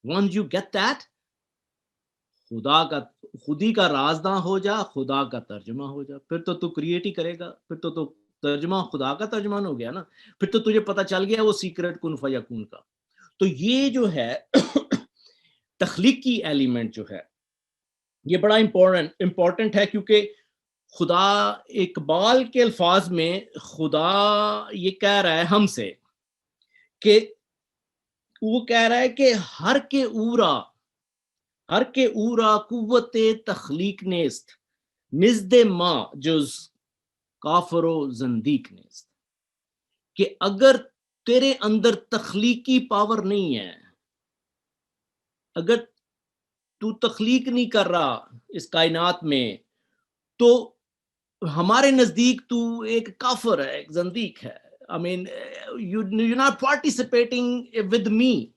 Once you get that, خودی کا رازداں ہو جا, خدا کا ترجمہ ہو جا. پھر تو کریٹ ہی کرے گا, پھر تو ترجمہ خدا کا ترجمان ہو گیا نا. پھر تو تجھے پتا چل گیا وہ سیکرٹ کن فیکون کا. تو یہ جو ہے تخلیقی ایلیمنٹ جو ہے یہ بڑا امپورٹنٹ ہے, کیونکہ خدا اقبال کے الفاظ میں خدا یہ کہہ رہا ہے ہم سے کہ وہ کہہ رہا ہے کہ ہر کے اورا قوت تخلیق نیست, نزد ما جز کافر و زندیق نیست. کہ اگر تیرے اندر تخلیقی پاور نہیں ہے, اگر تو تخلیق نہیں کر رہا اس کائنات میں, تو ہمارے نزدیک تو ایک کافر ہے, ایک زندیق ہے. I mean, you're not participating with me.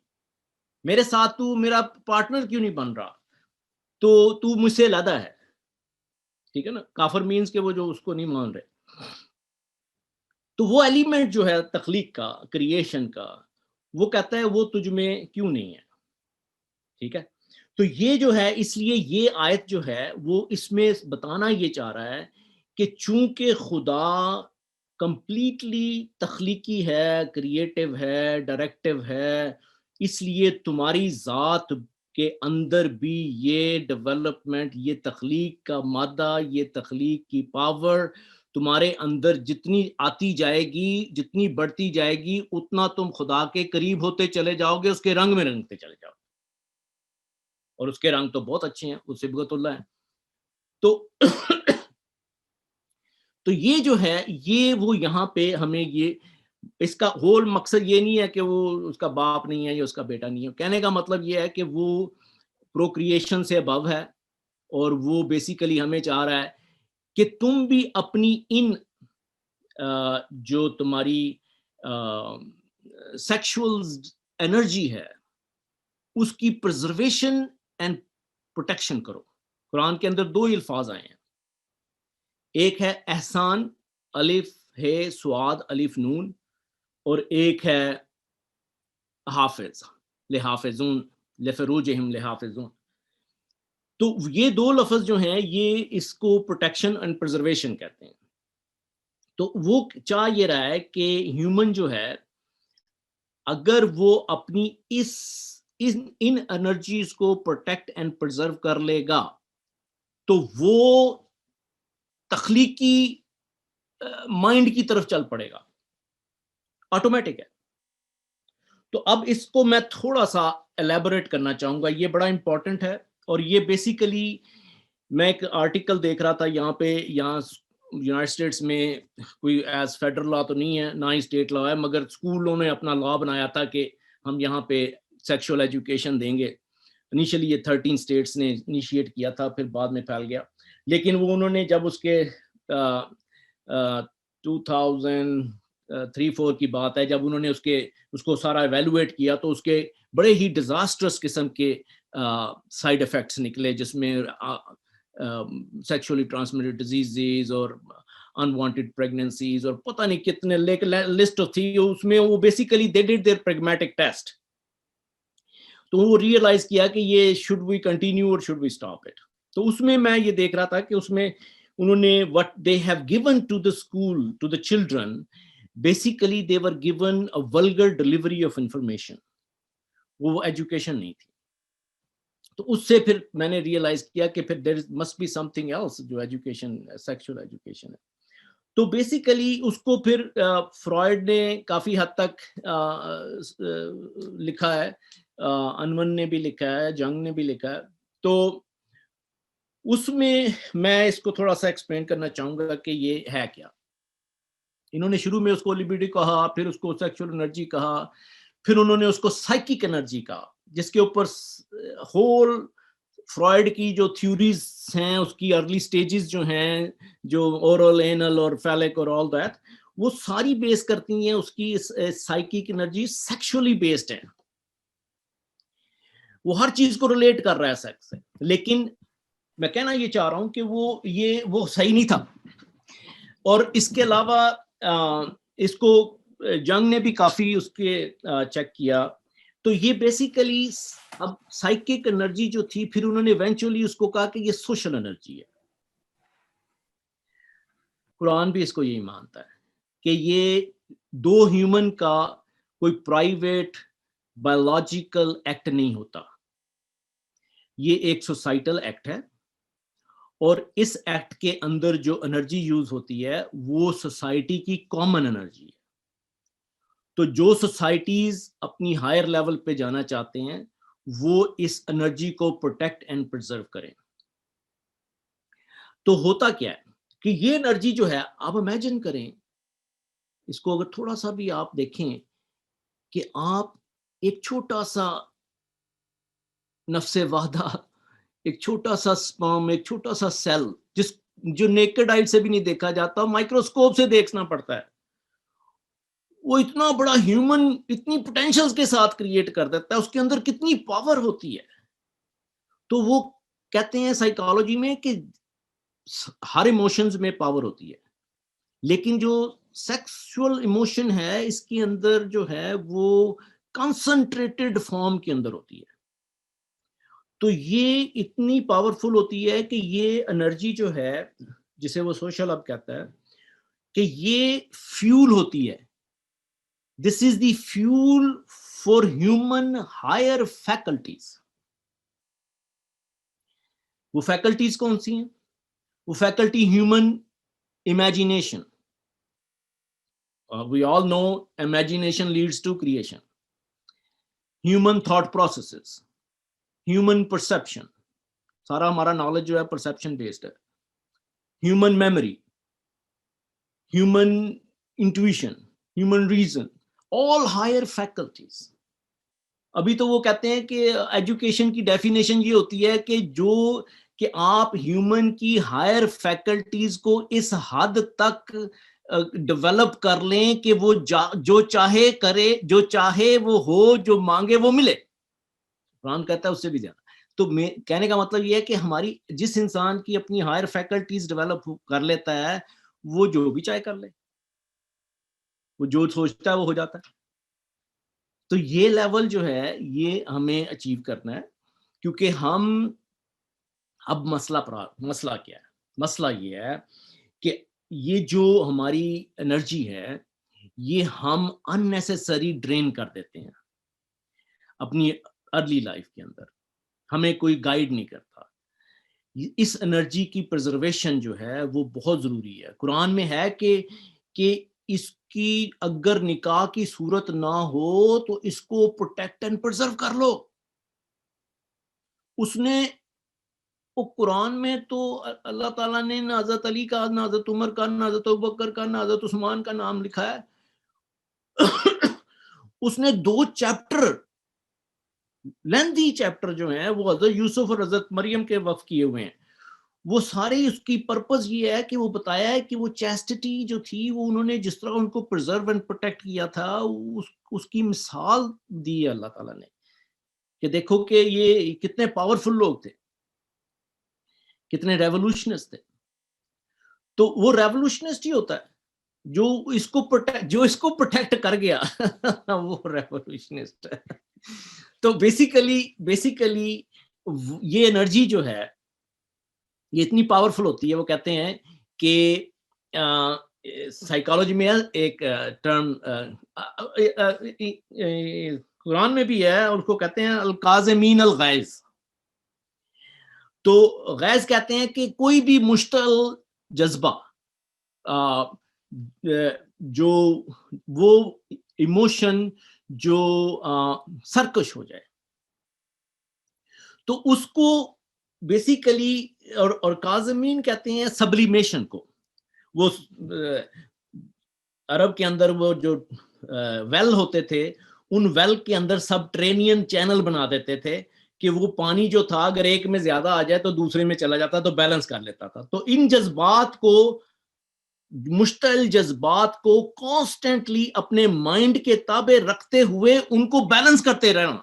میرے ساتھ تو میرا پارٹنر کیوں نہیں بن رہا, تو مجھ سے علیحدہ ہے. ٹھیک ہے نا, کافر مینز کہ وہ جو اس کو نہیں مان رہے. تو وہ ایلیمنٹ جو ہے تخلیق کا, کریشن کا, وہ کہتا ہے وہ تجھ میں کیوں نہیں ہے. ٹھیک ہے, تو یہ جو ہے, اس لیے یہ آیت جو ہے وہ اس میں بتانا یہ چاہ رہا ہے کہ چونکہ خدا کمپلیٹلی تخلیقی ہے, کریٹو ہے, ڈائریکٹو ہے, اس لیے تمہاری ذات کے اندر بھی یہ ڈیولپمنٹ, یہ تخلیق کا مادہ, یہ تخلیق کی پاور تمہارے اندر جتنی آتی جائے گی, جتنی بڑھتی جائے گی, اتنا تم خدا کے قریب ہوتے چلے جاؤ گے, اس کے رنگ میں رنگتے چلے جاؤ. اور اس کے رنگ تو بہت اچھے ہیں, اس صبغت اللہ ہے. تو یہ جو ہے, یہ وہ یہاں پہ ہمیں یہ, اس کا ہول مقصد یہ نہیں ہے کہ وہ اس کا باپ نہیں ہے یا اس کا بیٹا نہیں ہے. کہنے کا مطلب یہ ہے کہ وہ پروکریشن سے ابو ہے, اور وہ بیسیکلی ہمیں چاہ رہا ہے کہ تم بھی اپنی ان جو تمہاری سیکشول انرجی ہے اس کی پرزرویشن اینڈ پروٹیکشن کرو. قرآن کے اندر 2 الفاظ آئے ہیں, ایک ہے احسان, الف ہے سواد الف نون, اور ایک ہے حافظ, لحافظون لفروجہم لحافظون. تو یہ 2 لفظ جو ہیں یہ اس کو پروٹیکشن اینڈ پرزرویشن کہتے ہیں. تو وہ چاہ یہ رہا ہے کہ ہیومن جو ہے اگر وہ اپنی اس ان انرجیز کو پروٹیکٹ اینڈ پرزرو کر لے گا تو وہ تخلیقی مائنڈ کی طرف چل پڑے گا، آٹومیٹک ہے. تو اب اس کو میں تھوڑا سا الیبوریٹ کرنا چاہوں گا، یہ بڑا امپورٹنٹ ہے. اور یہ بیسیکلی میں ایک آرٹیکل دیکھ رہا تھا یہاں یونائٹڈ اسٹیٹس میں کوئی ایز فیڈرل لا تو نہیں ہے، نہ ہی اسٹیٹ لا ہے، مگر اسکولوں نے اپنا لا بنایا تھا کہ ہم یہاں پہ سیکشول ایجوکیشن دیں گے. انیشلی یہ 13 اسٹیٹس نے انیشیٹ کیا تھا، پھر بعد میں پھیل گیا. لیکن وہ انہوں نے جب اس کے 2003-4 کی بات ہے، جب انہوں نے اس کو سارا ایویلویٹ کیا تو اس کے بڑے ہی ڈیزاسٹرس قسم کے سائیڈ افیکٹس نکلے، جس میں سیکشولی ٹرانسمیٹڈ ڈیزیزز اور انوانٹیڈ پریگننسیز اور پتہ نہیں کتنے لسٹ تھی. اس میں وہ basically they did their pragmatic test. تو وہ ریئلائز کیا کہ یہ شوڈ وی کنٹینیو اور شوڈ وی اسٹاپ اٹ. تو اس میں یہ دیکھ رہا تھا کہ اس میں انہوں نے what they have given to the school, to the children, basically they were given a vulgar delivery of information. وہ ایجوکیشن نہیں تھی. تو اس سے پھر میں نے ریئلائز کیا کہ پھر there must be something else جو ایجوکیشن سیکشل ایجوکیشن ہے. تو بیسیکلی اس کو پھر فرائڈ نے کافی حد تک لکھا ہے، انون نے بھی لکھا ہے، جنگ نے بھی لکھا ہے. تو اس میں اس کو تھوڑا سا ایکسپلین کرنا چاہوں گا کہ یہ ہے کیا. انہوں نے شروع میں اس کو لیبیڈو کہا، پھر اس کو سیکشل انرجی کہا، پھر انہوں نے اس کو سائیکک انرجی کہا، جس کے اوپر ہول فرائڈ کی جو تھیوریز ہیں، اس کی ارلی سٹیجز جو ہیں، جو اورل، اینل اور فیلک اور آل دیٹ، وہ ساری بیس کرتی ہیں اس کی سائیکک انرجی سیکشولی بیسڈ ہے. وہ ہر چیز کو ریلیٹ کر رہا ہے سیکس سے. لیکن میں کہنا یہ چاہ رہا ہوں کہ وہ صحیح نہیں تھا. اور اس کے علاوہ اس کو جنگ نے بھی کافی اس کے چیک کیا. تو یہ بیسیکلی اب سائیکک انرجی جو تھی، پھر انہوں نے ایونچولی اس کو کہا کہ یہ سوشل انرجی ہے. قرآن بھی اس کو یہی مانتا ہے کہ یہ دو ہیومن کا کوئی پرائیویٹ بایولوجیکل ایکٹ نہیں ہوتا، یہ ایک سوسائٹل ایکٹ ہے. اور اس ایکٹ کے اندر جو انرجی یوز ہوتی ہے وہ سوسائٹی کی کامن انرجی ہے. تو جو سوسائٹیز اپنی ہائر لیول پہ جانا چاہتے ہیں وہ اس انرجی کو پروٹیکٹ اینڈ پرزرو کریں. تو ہوتا کیا ہے کہ یہ انرجی جو ہے، آپ امیجن کریں اس کو، اگر تھوڑا سا بھی آپ دیکھیں کہ آپ ایک چھوٹا سا نفس واحدہ، ایک چھوٹا سا سپرم، ایک چھوٹا سا سیل جو نیکڈ آئی سے بھی نہیں دیکھا جاتا، مائکروسکوپ سے دیکھنا پڑتا ہے، وہ اتنا بڑا ہیومن اتنی پوٹینشلز کے ساتھ کریٹ کر دیتا ہے، اس کے اندر کتنی پاور ہوتی ہے. تو وہ کہتے ہیں سائیکالوجی میں کہ ہر ایموشنز میں پاور ہوتی ہے، لیکن جو سیکسول ایموشن ہے اس کے اندر جو ہے وہ کنسنٹریٹڈ فارم کے اندر ہوتی ہے. تو یہ اتنی پاورفل ہوتی ہے کہ یہ انرجی جو ہے جسے وہ سوشل اب کہتا ہے کہ یہ فیول ہوتی ہے. This is the fuel for human higher faculties. وہ فیکلٹیز کون سی ہیں؟ وہ faculty human imagination. We all know imagination leads to creation. Human thought processes, human perception. سارا ہمارا نالج جو ہے پرسپشن بیسڈ ہے. Human memory, human intuition, human reason, all higher faculties. ابھی تو وہ کہتے ہیں کہ ایجوکیشن کی ڈیفینیشن یہ ہوتی ہے کہ آپ ہیومن کی ہائر فیکلٹیز کو اس حد تک ڈیولپ کر لیں کہ وہ جو چاہے کرے، جو چاہے وہ ہو، جو مانگے وہ ملے. قرآن کہتا ہے اس سے بھی زیادہ. تو کہنے کا مطلب یہ ہے کہ ہماری جس انسان کی اپنی ہائر فیکلٹیز ڈیولپ کر لیتا ہے وہ جو بھی چاہے کر لے، وہ جو سوچتا ہے وہ ہو جاتا ہے. تو یہ لیول جو ہے یہ ہمیں اچیو کرنا ہے، کیونکہ ہم اب مسئلہ کیا ہے؟ مسئلہ یہ ہے کہ یہ جو ہماری انرجی ہے یہ ہم اننیسیسری ڈرین کر دیتے ہیں. اپنی ارلی لائف کے اندر ہمیں کوئی گائیڈ نہیں کرتا. اس انرجی کی پرزرویشن جو ہے وہ بہت ضروری ہے. قرآن میں ہے کہ اس کی اگر نکاح کی صورت نہ ہو تو اس کو پروٹیکٹ اینڈ پرزرو کر لو. اس نے قرآن میں تو اللہ تعالیٰ نے نہ حضرت علی کا، نہ حضرت عمر کا، نہ حضرت ابوبکر کا، نہ حضرت عثمان کا نام لکھا ہے. اس نے 2 چیپٹر لینتھی چیپٹر جو ہیں وہ حضرت یوسف اور حضرت مریم کے وقف کیے ہوئے ہیں. وہ سارے اس کی پرپز یہ ہے کہ وہ بتایا ہے کہ وہ چیسٹٹی جو تھی وہ انہوں نے جس طرح ان کو پرزرو اینڈ پروٹیکٹ کیا تھا اس کی مثال دی ہے اللہ تعالیٰ نے کہ دیکھو کہ یہ کتنے پاورفل لوگ تھے، کتنے ریولوشنسٹ تھے. تو وہ ریولوشنسٹ ہی ہوتا ہے جو اس کو پروٹیکٹ کر گیا وہ ریولوشنسٹ ہے. تو بیسیکلی یہ انرجی جو ہے یہ اتنی پاورفل ہوتی ہے. وہ کہتے ہیں کہ سائیکالوجی میں ایک ٹرم قرآن میں بھی ہے، اور اس کو کہتے ہیں القاظمین الغیظ. تو غیظ کہتے ہیں کہ کوئی بھی مشتعل جذبہ جو وہ ایموشن جو سرکش ہو جائے تو اس کو بیسیکلی اور کاظمین کہتے ہیں سبلیمیشن کو. وہ عرب کے اندر وہ جو ویل ہوتے تھے ان ویل کے اندر سب ٹرینین چینل بنا دیتے تھے کہ وہ پانی جو تھا اگر ایک میں زیادہ آ جائے تو دوسرے میں چلا جاتا تو بیلنس کر لیتا تھا. تو ان جذبات کو، مشتعل جذبات کو کانسٹنٹلی اپنے مائنڈ کے تابع رکھتے ہوئے ان کو بیلنس کرتے رہنا.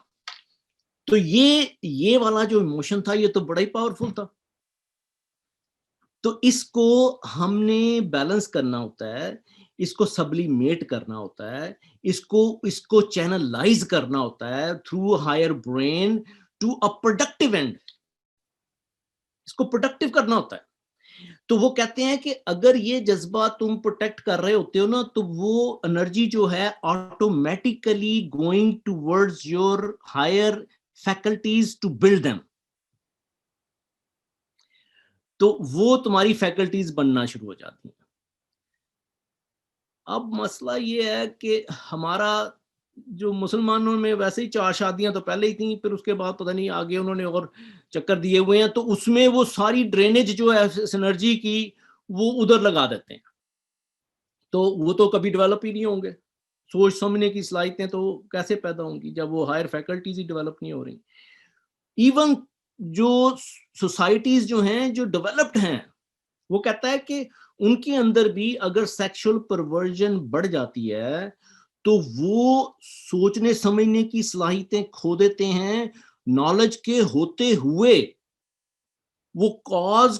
تو یہ والا جو ایموشن تھا یہ تو بڑا ہی پاورفل تھا. تو اس کو ہم نے بیلنس کرنا ہوتا ہے، اس کو سبلیمیٹ کرنا ہوتا ہے، اس کو چینلائز کرنا ہوتا ہے through higher brain to a productive end. اس کو پروڈکٹیو کرنا ہوتا ہے. تو وہ کہتے ہیں کہ اگر یہ جذبہ تم پروٹیکٹ کر رہے ہوتے ہو نا تو وہ انرجی جو ہے automatically going towards your higher faculties to build them. تو وہ تمہاری فیکلٹیز بننا شروع ہو جاتی ہیں. اب مسئلہ یہ ہے کہ ہمارا جو مسلمانوں میں ویسے ہی 4 شادیاں تو پہلے ہی تھیں، پھر اس کے بعد پتہ نہیں آگے انہوں نے اور چکر دیے ہوئے ہیں، تو اس میں وہ ساری ڈرینیج جو ہے سنرجی کی وہ ادھر لگا دیتے ہیں. تو وہ تو کبھی ڈیولپ ہی نہیں ہوں گے. سوچ سمجھنے کی صلاحیتیں تو کیسے پیدا ہوں گی جب وہ ہائر فیکلٹیز ہی ڈیولپ نہیں ہو رہی. ایون جو سوسائٹیز جو ہیں جو ڈیولپڈ ہیں وہ کہتا ہے کہ ان کے اندر بھی اگر سیکشل پرورژن بڑھ جاتی ہے تو وہ سوچنے سمجھنے کی صلاحیتیں کھو دیتے ہیں. نالج کے ہوتے ہوئے وہ کاز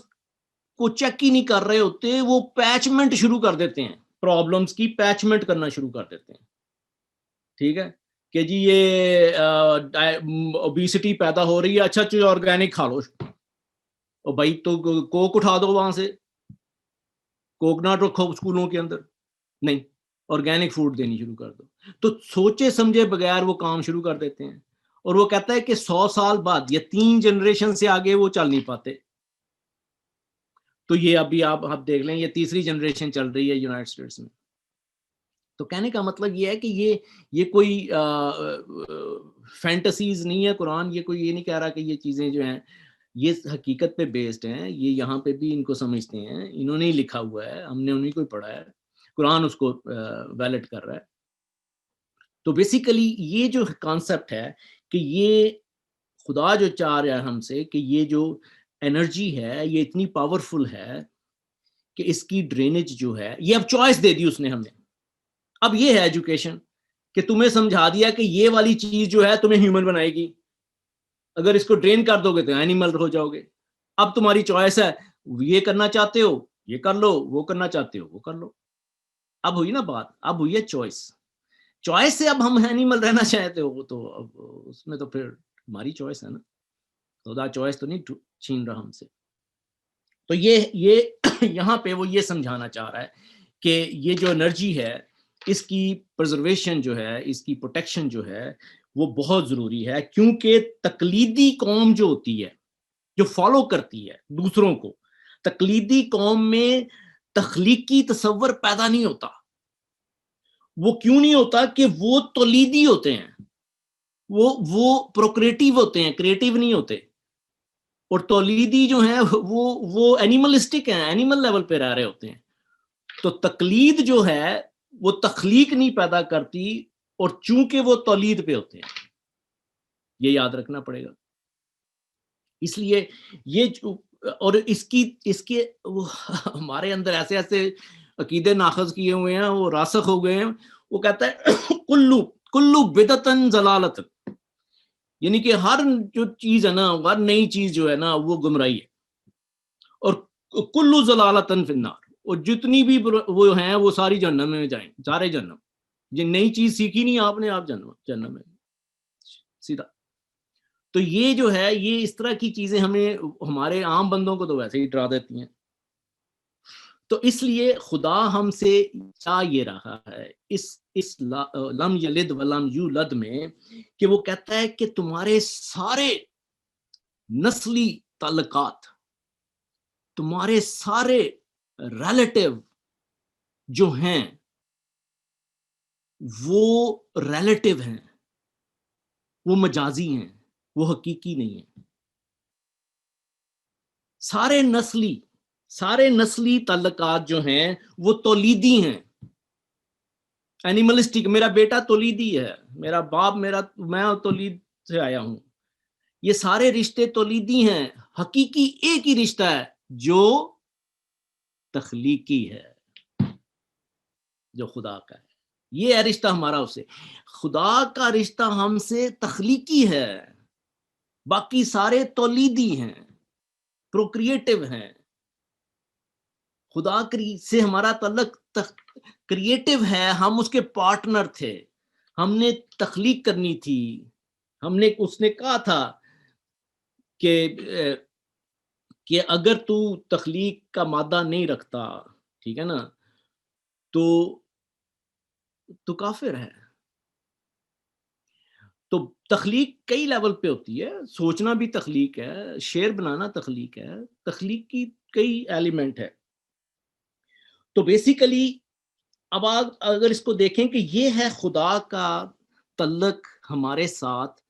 کو چیک ہی نہیں کر رہے ہوتے، وہ پیچمنٹ شروع کر دیتے ہیں، پرابلمز کی پیچمنٹ کرنا شروع کر دیتے ہیں. ٹھیک ہے کہ جی یہ اوبیسٹی پیدا ہو رہی ہے، اچھا چیز آرگینک کھا لو. اور بھائی تو کوک اٹھا دو وہاں سے، کوکنٹ رکھو اسکولوں کے اندر، نہیں آرگینک فوڈ دینی شروع کر دو. تو سوچے سمجھے بغیر وہ کام شروع کر دیتے ہیں. اور وہ کہتا ہے کہ 100 سال بعد یا 3 جنریشن سے آگے وہ چل نہیں پاتے. تو یہ ابھی آپ دیکھ لیں، یہ 3ری جنریشن چل رہی ہے یونائٹڈ اسٹیٹس میں. تو کہنے کا مطلب یہ ہے کہ یہ کوئی فینٹسیز نہیں ہے قرآن. یہ کوئی یہ نہیں کہہ رہا کہ یہ چیزیں جو ہیں یہ حقیقت پہ بیسڈ ہیں. یہ یہاں پہ بھی ان کو سمجھتے ہیں، انہوں نے ہی لکھا ہوا ہے، ہم نے انہیں کو پڑھا ہے، قرآن اس کو ویلڈ کر رہا ہے. تو بیسیکلی یہ جو کانسیپٹ ہے کہ یہ خدا جو چاہ رہا ہے ہم سے کہ یہ جو انرجی ہے یہ اتنی پاورفل ہے کہ اس کی ڈرینیج جو ہے، یہ اب چوائس دے دی اس نے ہمیں. اب یہ ہے ایجوکیشن کہ تمہیں سمجھا دیا کہ یہ والی چیز جو ہے تمہیں ہیومن بنائے گی، اگر اس کو ڈرین کر دو گے تو اینیمل ہو جاؤ گے. اب تمہاری چوائس ہے، یہ کرنا چاہتے ہو یہ کر لو، وہ کرنا چاہتے ہو وہ کر لو. اب ہوئی نا بات، اب ہوئی ہے چوائس سے اب ہم اینیمل رہنا چاہتے ہو تو اب اس میں تو پھر ہماری چوائس ہے نا. خدا چوائس تو نہیں چھین رہا ہم سے. تو یہ یہاں پہ وہ یہ سمجھانا چاہ رہا ہے کہ یہ جو انرجی ہے اس کی پرزرویشن جو ہے، اس کی پروٹیکشن جو ہے وہ بہت ضروری ہے، کیونکہ تقلیدی قوم جو ہوتی ہے، جو فالو کرتی ہے دوسروں کو، تقلیدی قوم میں تخلیقی تصور پیدا نہیں ہوتا. وہ کیوں نہیں ہوتا؟ کہ وہ تولیدی ہوتے ہیں، وہ پروکریٹو ہوتے ہیں، کریٹو نہیں ہوتے. اور تولیدی جو ہیں وہ اینیملسٹک ہیں، اینیمل لیول پہ رہ رہے ہوتے ہیں. تو تقلید جو ہے وہ تخلیق نہیں پیدا کرتی، اور چونکہ وہ تولید پہ ہوتے ہیں، یہ یاد رکھنا پڑے گا. اس لیے یہ اور اس کے ہمارے اندر ایسے ایسے عقیدے ناخذ کیے ہوئے ہیں، وہ راسخ ہو گئے ہیں. وہ کہتا ہے کلو بدعتن ضلالتن، یعنی کہ ہر جو چیز ہے نا، ہر نئی چیز جو ہے نا وہ گمراہی ہے. اور کلو ضلالتن فی النار، اور جتنی بھی وہ ہیں وہ ساری جہنم میں جائیں، سارے جہنم. یہ نئی چیز سیکھی نہیں آپ نے، آپ جہنم میں سیدھا. تو یہ جو ہے، یہ اس طرح کی چیزیں ہمیں، ہمارے عام بندوں کو تو ویسے ہی ڈرا دیتی ہیں. تو اس لیے خدا ہم سے چاہ یہ رہا ہے اس لم یلد ولم یولد میں، کہ وہ کہتا ہے کہ تمہارے سارے نسلی تعلقات، تمہارے سارے ریلیٹو جو ہیں وہ ریلیٹو ہیں، وہ مجازی ہیں، وہ حقیقی نہیں ہیں. سارے نسلی تعلقات جو ہیں وہ تولیدی ہیں، اینیملسٹک. میرا بیٹا تولیدی ہے، میرا باپ، میں تولید سے آیا ہوں. یہ سارے رشتے تولیدی ہیں. حقیقی ایک ہی رشتہ ہے جو تخلیقی ہے، جو خدا کا ہے. یہ ہے رشتہ ہمارا اس سے. خدا کا رشتہ ہم سے تخلیقی ہے، باقی سارے تولیدی ہیں، پروکریٹو ہیں. خدا سے ہمارا تعلق کریٹو ہے، ہم اس کے پارٹنر تھے، ہم نے تخلیق کرنی تھی. اس نے کہا تھا کہ اگر تو تخلیق کا مادہ نہیں رکھتا، ٹھیک ہے نا، تو کافر ہے. تو تخلیق کئی لیول پہ ہوتی ہے. سوچنا بھی تخلیق ہے، شعر بنانا تخلیق ہے، تخلیق کی کئی ایلیمنٹ ہے. تو بیسیکلی اب اگر اس کو دیکھیں کہ یہ ہے خدا کا تعلق ہمارے ساتھ،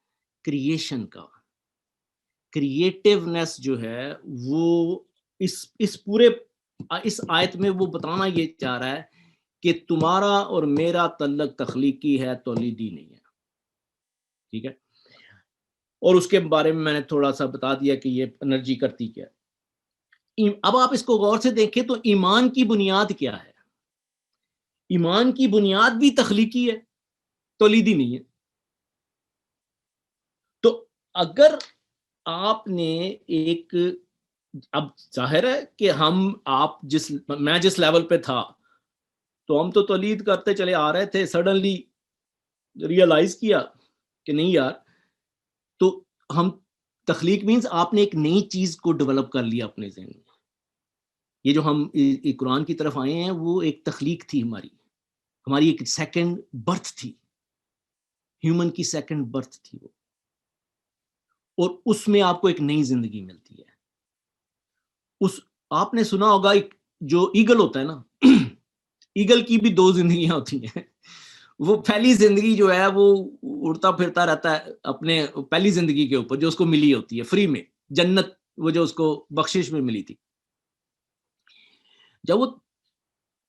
کریشن کا. کریٹیونیس جو ہے وہ اس پورے اس آیت میں وہ بتانا یہ چاہ رہا ہے کہ تمہارا اور میرا تعلق تخلیقی ہے، تولیدی نہیں ہے. ٹھیک ہے. اور اس کے بارے میں نے تھوڑا سا بتا دیا کہ یہ انرجی کرتی کیا. اب آپ اس کو غور سے دیکھیں تو ایمان کی بنیاد کیا ہے؟ ایمان کی بنیاد بھی تخلیقی ہے، تولیدی نہیں ہے. تو اگر آپ نے اب ظاہر ہے کہ میں جس لیول پہ تھا تو ہم تو تولید کرتے چلے آ رہے تھے. سڈنلی ریئلائز کیا کہ نہیں یار، تو ہم تخلیق مینز آپ نے ایک نئی چیز کو ڈیولپ کر لیا اپنے ذہن میں. یہ جو ہم قرآن کی طرف آئے ہیں وہ ایک تخلیق تھی، ہماری ایک سیکنڈ برتھ تھی، ہیومن کی سیکنڈ برتھ تھی وہ. اور اس میں آپ کو ایک نئی زندگی ملتی ہے. آپ نے سنا ہوگا جو ایگل ہوتا ہے نا، ایگل کی بھی 2 زندگیاں ہوتی ہیں. وہ پہلی زندگی جو ہے وہ اڑتا پھرتا رہتا ہے اپنے پہلی زندگی کے اوپر جو اس کو ملی ہوتی ہے فری میں، جنت وہ جو اس کو بخشش میں ملی تھی. جب وہ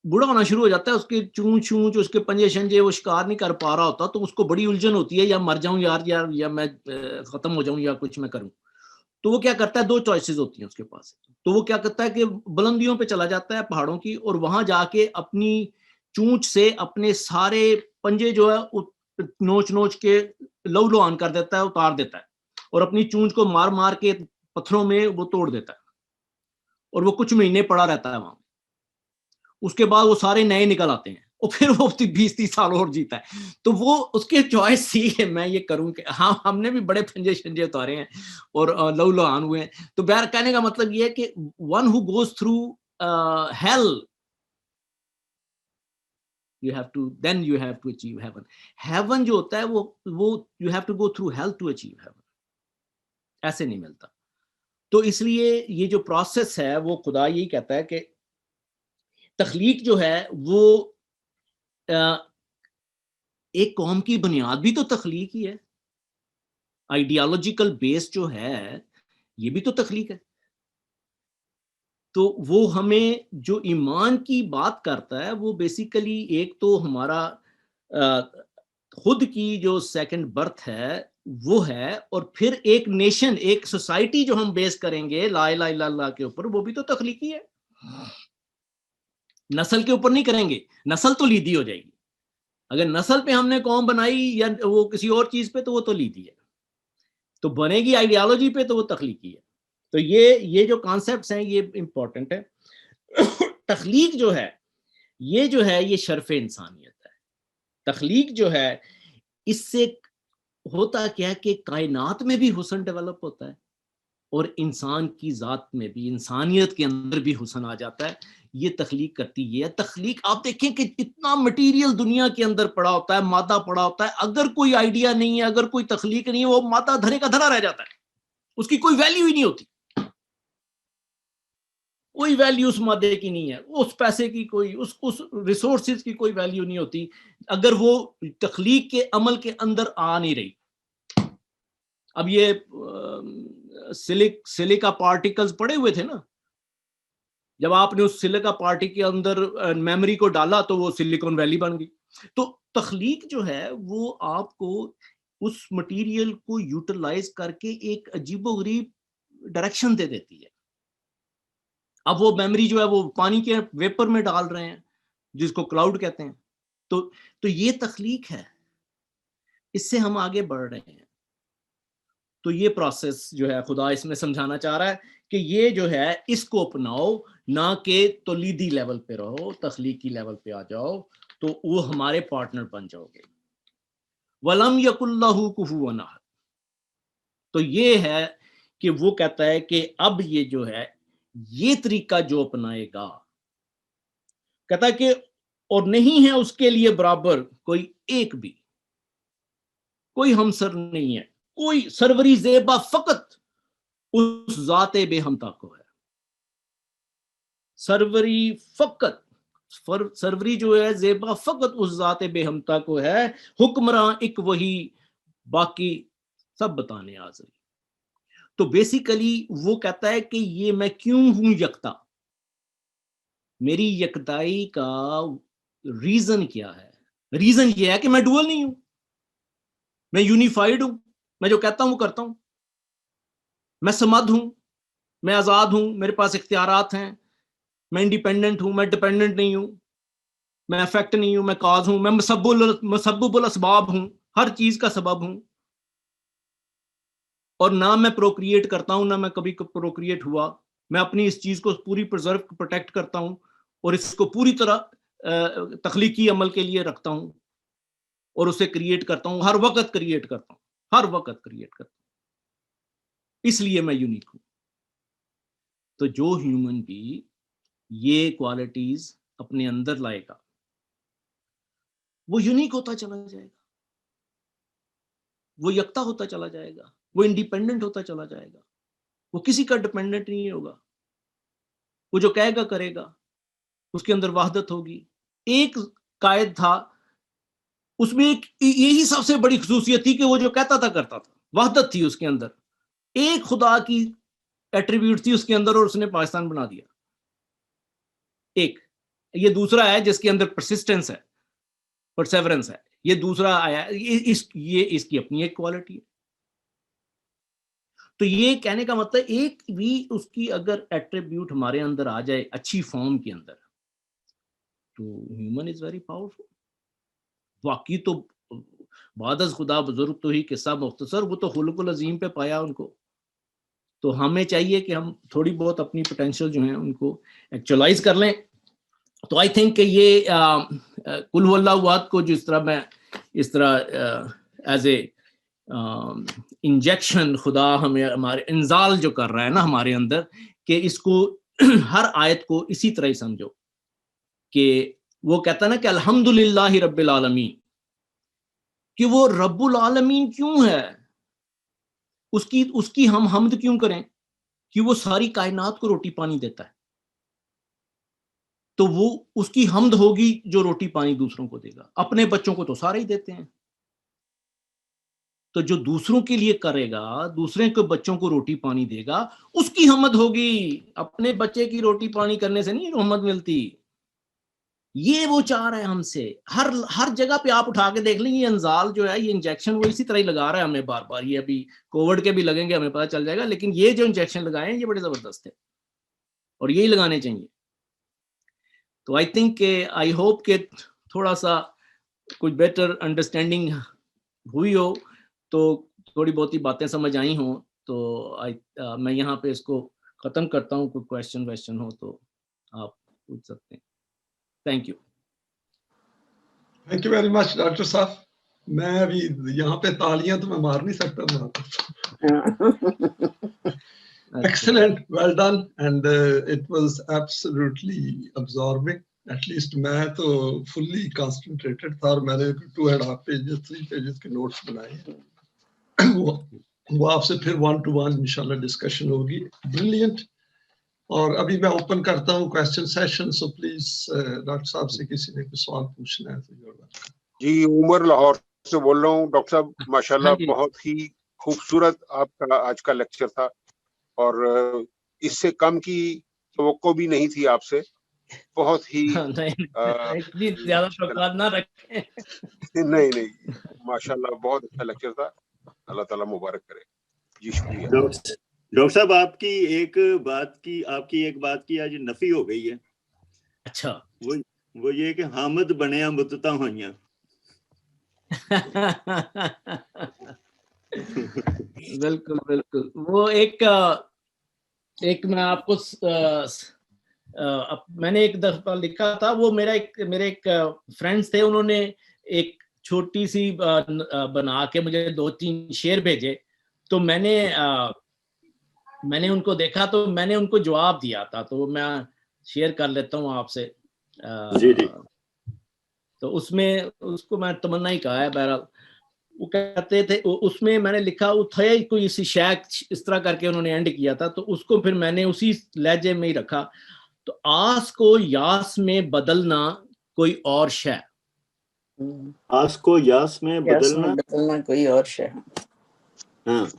بوڑھا ہونا شروع ہو جاتا ہے، اس کے چونچ اس کے پنجے شنجے وہ شکار نہیں کر پا رہا ہوتا، تو اس کو بڑی الجھن ہوتی ہے، یا مر جاؤں یار یا میں ختم ہو جاؤں یا کچھ میں کروں. تو وہ کیا کرتا ہے، 2 چوائسز ہوتی ہیں اس کے پاس. تو وہ کیا کرتا ہے کہ بلندیوں پہ چلا جاتا ہے پہاڑوں کی، اور وہاں جا کے اپنی چونچ سے اپنے سارے پنجے جو ہے نوچ کے لو آن کر دیتا ہے، اتار دیتا ہے، اور اپنی چونچ کو مار مار کے پتھروں میں وہ توڑ دیتا ہے. اور وہ کچھ مہینے پڑا رہتا ہے وہاں. اس کے بعد وہ سارے نئے نکل آتے ہیں، اور پھر وہ 20-30 سال اور جیتا ہے. تو وہ اس کے چوائس تھی کہ میں یہ کروں کہ ہاں ہم نے بھی بڑے پنجے شنجے اتارے ہیں اور لو آن ہوئے ہیں. تو بہر کہنے کا مطلب یہ ہے کہ one who goes through hell then you have to achieve heaven. Heaven جو ہوتا ہے وہ you have to go through hell to achieve heaven. ایسے نہیں ملتا. تو اس لیے یہ جو پروسیس ہے وہ خدا یہی کہتا ہے کہ تخلیق جو ہے وہ ایک قوم کی بنیاد بھی تو تخلیق ہی ہے. آئیڈیالوجیکل بیس جو ہے یہ بھی تو تخلیق ہے. تو وہ ہمیں جو ایمان کی بات کرتا ہے وہ بیسیکلی ایک تو ہمارا خود کی جو سیکنڈ برتھ ہے وہ ہے, اور پھر ایک نیشن, ایک سوسائٹی جو ہم بیس کریں گے لا الہ الا اللہ کے اوپر, وہ بھی تو تخلیقی ہے. نسل کے اوپر نہیں کریں گے, نسل تو لیدی ہو جائے گی. اگر نسل پہ ہم نے قوم بنائی یا وہ کسی اور چیز پہ تو وہ تو لیدی ہے. تو بنے گی آئیڈیالوجی پہ تو وہ تخلیقی ہے. تو یہ جو کانسیپٹس ہیں یہ امپورٹنٹ ہے. تخلیق جو ہے یہ شرف انسانیت ہے. تخلیق جو ہے اس سے ہوتا کیا ہے کہ کائنات میں بھی حسن ڈیولپ ہوتا ہے, اور انسان کی ذات میں بھی, انسانیت کے اندر بھی حسن آ جاتا ہے. یہ تخلیق کرتی ہے. تخلیق آپ دیکھیں کہ اتنا مٹیریل دنیا کے اندر پڑا ہوتا ہے, مادہ پڑا ہوتا ہے, اگر کوئی آئیڈیا نہیں ہے, اگر کوئی تخلیق نہیں ہے, وہ مادہ دھرے کا دھرا رہ جاتا ہے, اس کی کوئی ویلیو ہی نہیں ہوتی. کوئی ویلیو اس مادے کی نہیں ہے, اس پیسے کی کوئی, اس ریسورسز کی کوئی ویلیو نہیں ہوتی اگر وہ تخلیق کے عمل کے اندر آ نہیں رہی. اب یہ سلیکا پارٹیکلز پڑے ہوئے تھے نا, جب آپ نے اس سلیکا پارٹی کے اندر میموری کو ڈالا تو وہ سلیکون ویلی بن گئی. تو تخلیق جو ہے وہ آپ کو اس مٹیریل کو یوٹیلائز کر کے ایک عجیب و غریب ڈائریکشن دے دیتی ہے. اب وہ میموری جو ہے وہ پانی کے ویپر میں ڈال رہے ہیں جس کو کلاؤڈ کہتے ہیں. تو یہ تخلیق ہے, اس سے ہم آگے بڑھ رہے ہیں. تو یہ پروسیس جو ہے خدا اس میں سمجھانا چاہ رہا ہے کہ یہ جو ہے اس کو اپناؤ, نہ کہ تولیدی لیول پہ رہو, تخلیقی لیول پہ آ جاؤ تو وہ ہمارے پارٹنر بن جاؤ گے. وَلَمْ يَكُنْ لَهُ كُفُوًا أَحَدٌ. تو یہ ہے کہ وہ کہتا ہے کہ اب یہ جو ہے یہ طریقہ جو اپنائے گا, کہتا ہے کہ اور نہیں ہے اس کے لیے برابر کوئی ایک بھی, کوئی ہمسر نہیں ہے, کوئی سروری زیبا فقط اس ذات بے ہمتا کو ہے. سروری فقط, سروری جو ہے زیبا فقط اس ذات بے ہمتا کو ہے. حکمراں ایک وہی, باقی سب بتانے حاضر. تو بیسیکلی وہ کہتا ہے کہ یہ میں کیوں ہوں یکتا, میری یکتائی کا ریزن کیا ہے. ریزن یہ ہے کہ میں ڈوئل نہیں ہوں, میں یونیفائڈ ہوں, میں جو کہتا ہوں وہ کرتا ہوں, میں سمدھ ہوں, میں آزاد ہوں, میرے پاس اختیارات ہیں, میں انڈیپینڈنٹ ہوں, میں ڈیپینڈنٹ نہیں ہوں, میں افیکٹ نہیں ہوں, میں کاز ہوں, میں مسبب الاسباب ہوں, ہر چیز کا سبب ہوں. اور نہ میں پروکریٹ کرتا ہوں, نہ میں کبھی پروکریٹ ہوا. میں اپنی اس چیز کو پوری پرزرو پروٹیکٹ کرتا ہوں اور اس کو پوری طرح تخلیقی عمل کے لیے رکھتا ہوں اور اسے کریٹ کرتا ہوں, ہر وقت کریٹ کرتا ہوں, ہر وقت کریٹ کرتا ہوں. اس لیے میں یونیک ہوں. تو جو ہیومن بھی یہ کوالٹیز اپنے اندر لائے گا وہ یونیک ہوتا چلا جائے گا, وہ یکتا ہوتا چلا جائے گا, وہ انڈیپینڈنٹ ہوتا چلا جائے گا, وہ کسی کا ڈیپینڈنٹ نہیں ہوگا. وہ جو کہے گا کرے گا, اس کے اندر وحدت ہوگی. ایک قائد تھا, اس میں ایک یہی سب سے بڑی خصوصیت تھی کہ وہ جو کہتا تھا کرتا تھا, وحدت تھی اس کے اندر. ایک خدا کی ایٹریبیوٹ تھی اس کے اندر اور اس نے پاکستان بنا دیا. ایک یہ دوسرا ہے جس کے اندر پرسسٹنس ہے, پرسیورنس ہے. یہ دوسرا آیا, یہ اس کی اپنی ایک کوالٹی ہے. تو یہ کہنے کا مطلب ایک بھی اس کی اگر ایٹریبیوٹ ہمارے اندر آ جائے اچھی فارم کے اندر, تو ہیومن از ویری پاورفل. واقعی تو بعد از خدا بزرگ تو ہی قصہ مختصر, وہ تو خلق العظیم پہ پایا ان کو. تو ہمیں چاہیے کہ ہم تھوڑی بہت اپنی پوٹینشیل جو ہیں ان کو ایکچولائز کر لیں. تو آئی تھنک کہ یہ قل هو اللہ احد کو جس طرح میں اس طرح ایز اے انجیکشن خدا ہمیں ہمارے انزال جو کر رہا ہے نا ہمارے اندر, کہ اس کو ہر آیت کو اسی طرح ہی سمجھو کہ وہ کہتا ہے نا کہ الحمدللہ رب العالمین, کہ وہ رب العالمین کیوں ہے, اس کی ہم حمد کیوں کریں, کہ وہ ساری کائنات کو روٹی پانی دیتا ہے, تو وہ اس کی حمد ہوگی جو روٹی پانی دوسروں کو دے گا. اپنے بچوں کو تو سارے ہی دیتے ہیں, تو جو دوسروں کے لیے کرے گا, دوسرے کے بچوں کو روٹی پانی دے گا, اس کی حمد ہوگی. اپنے بچے کی روٹی پانی کرنے سے نہیں حمد ملتی. یہ وہ چاہ رہا ہے ہم سے. ہر جگہ پہ آپ اٹھا کے دیکھ لیں, یہ انزال جو ہے, یہ انجیکشن وہ اسی طرح ہی لگا رہا ہے ہمیں بار بار. یہ ابھی کووڈ کے بھی لگیں گے, ہمیں پتہ چل جائے گا, لیکن یہ جو انجیکشن لگائے ہیں یہ بڑے زبردست ہے اور یہی لگانے چاہیے. تو آئی تھنک آئی ہوپ کہ تھوڑا سا کچھ بیٹر انڈرسٹینڈنگ ہوئی ہو, تو تھوڑی بہت ہی باتیں سمجھ آئی ہوں. تو میں یہاں پہ اس کو ختم کرتا ہوں. کوئی کویشچن ہو تو آپ پوچھ سکتے ہیں. Thank you. Thank you very much doctor صاحب. میں ابھی یہاں پہ تالیاں تو میں مار نہیں سکتا. Excellent, well done, and it was absolutely absorbing. At least میں تو فلی کانسنٹریٹڈ تھا, اور میں نے 2.5 پیجز 3 پیجز کے نوٹس بنائے ہیں. وہ آپ سے پھر 1-to-1 انشاءاللہ ڈسکشن ہوگی. بریلینٹ. اور ابھی میں اوپن کرتا ہوں question session. So please doctor صاحب سے کسی نے کوئی سوال پوچھنا ہے تو. جی, عمر لاہور سے بول رہا ہوں. ڈاکٹر صاحب ماشاءاللہ بہت ہی خوبصورت آپ کا آج کا لیکچر تھا, اور اس سے کم کی توقع بھی نہیں تھی آپ سے. بہت ہی زیادہ توقعات نہ رکھیں. نہیں, ماشاءاللہ بہت اچھا لیکچر تھا. اللہ تعالیٰ مبارک کرے. جی شکریہ. ڈاکٹر صاحب آپ کی ایک بات کی آج نفی ہو گئی ہے. اچھا, وہ یہ کہ حامد بنیا مدتاں ہوئیاں. بالکل بالکل. وہ ایک میں آپ کو میں نے ایک دفعہ لکھا تھا. وہ میرے ایک فرینڈس تھے, انہوں نے ایک چھوٹی سی بنا کے مجھے 2-3 شعر بھیجے. تو میں نے ان کو دیکھا, تو میں نے ان کو جواب دیا تھا. تو میں شیئر کر لیتا ہوں آپ سے. جی. تو اس کو میں تمنا ہی کہا ہے. بہرحال وہ کہتے تھے, اس میں میں نے لکھا, وہ تھا کوئی اسی شیک اس طرح کر کے انہوں نے اینڈ کیا تھا. تو اس کو پھر میں نے اسی لہجے میں ہی رکھا. تو آس کو یاس میں بدلنا کوئی اور شے. آس کو یاس میں بدلنا کوئی اور شے.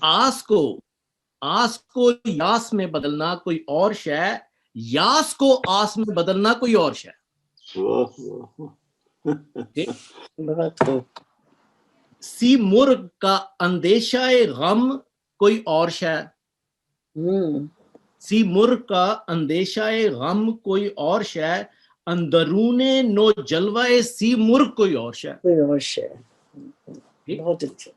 آس کو یاس میں بدلنا کوئی اور شے, یاس کو آس میں بدلنا کوئی اور شے. سی مرغ کا اندیشہ غم کوئی اور شے. سی مرغ کا اندیشہ غم کوئی اور شے, اندرون نو جلوہ سی مرغ کوئی اور شے. بہت اچھا.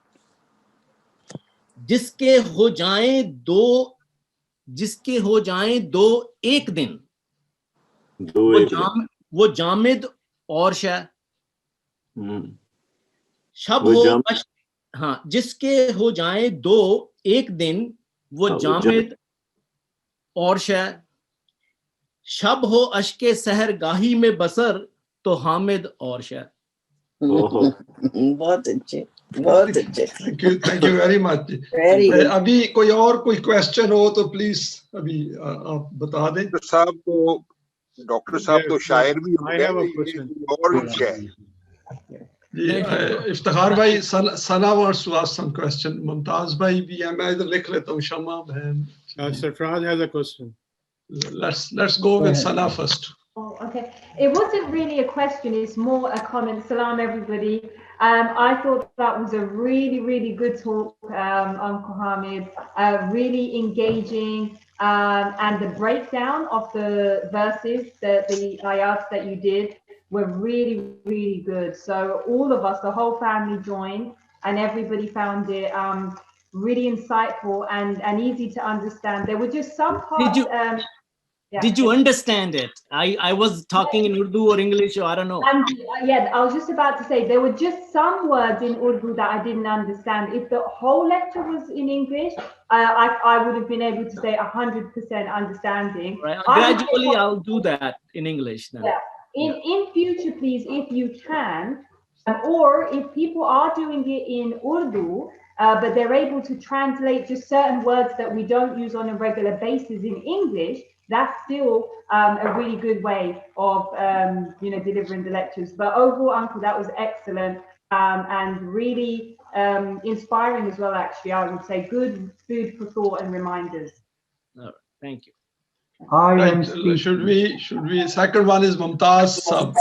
جس کے ہو جائیں دو ایک دن, وہ جامد اور شے. شب ہو ہاں, جس کے ہو جائیں دو ایک دن, وہ جامد اور شے. شب ہو اشک سحر گاہی میں بسر, تو حامد اور شے. بہت اچھے, بہت اچھے. تھینک یو ویری مچ. ابھی کوئی کویسچن ہو تو پلیز ابھی آپ بتا دیں. ڈاکٹر صاحب تو شاعر بھی ہو گئے. اور کیا ہے جی, افتخار بھائی, ثنا wants to ask some question. ممتاز بھائی بھی ہیں, میں ادھر لکھ لیتا ہوں. شمع بہن. Sarfraz has a question. Let's go with Sana first. Oh, okay. It wasn't really a question, it's more a comment. Salam, everybody. I thought that was a really, really good talk, Uncle Hamid. Really engaging, and the breakdown of the verses, the ayats that you did were really, really good. So all of us, the whole family joined, and everybody found it really insightful and easy to understand. There were just some parts. Did you understand it? I was talking in Urdu or English, or I don't know. Yeah, I was just about to say, there were just some words in Urdu that I didn't understand. If the whole lecture was in English, I would have been able to say 100% understanding. Right. Gradually, I'll do that in English then. Yeah. In future, please, if you can, or if people are doing it in Urdu, but they're able to translate just certain words that we don't use on a regular basis in English, that's still a really good way of delivering the lectures. But overall, Uncle, that was excellent and really inspiring as well. Actually, I would say good food for thought and reminders. All right. Thank you. Right. Should we second one is Mumtaz sab.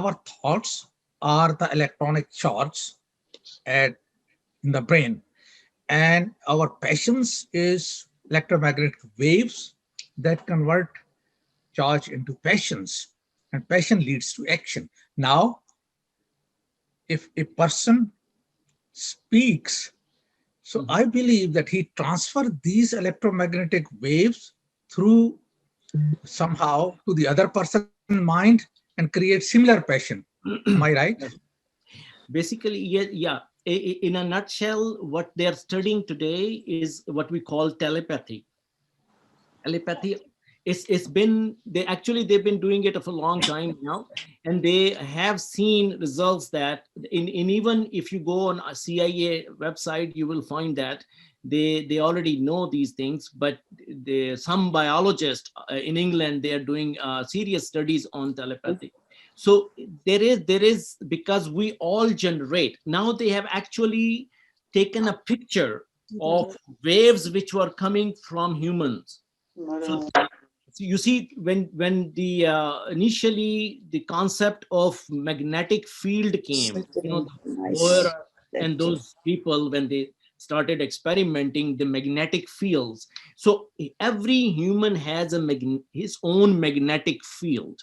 our thoughts are the electronic charge in the brain and our passions is electromagnetic waves that convert charge into passions and passion leads to action. Now if a person speaks, so I believe that he transferred these electromagnetic waves through somehow to the other person's mind and create similar passion. Am I right? Basically, yeah. In a nutshell, what they're studying today is what we call telepathy. Telepathy. They've been doing it for a long time now, and they have seen results that in even if you go on a CIA website, you will find that they already know these things, but some biologists in England, they are doing serious studies on telepathy. So there is because we all generate. Now they have actually taken a picture of waves which were coming from humans. So you see, when the initially the concept of magnetic field came, and those people when they started experimenting the magnetic fields. So every human has his own magnetic field.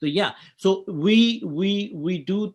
So yeah, so we do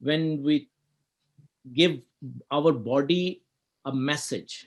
when we give our body a message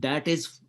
that is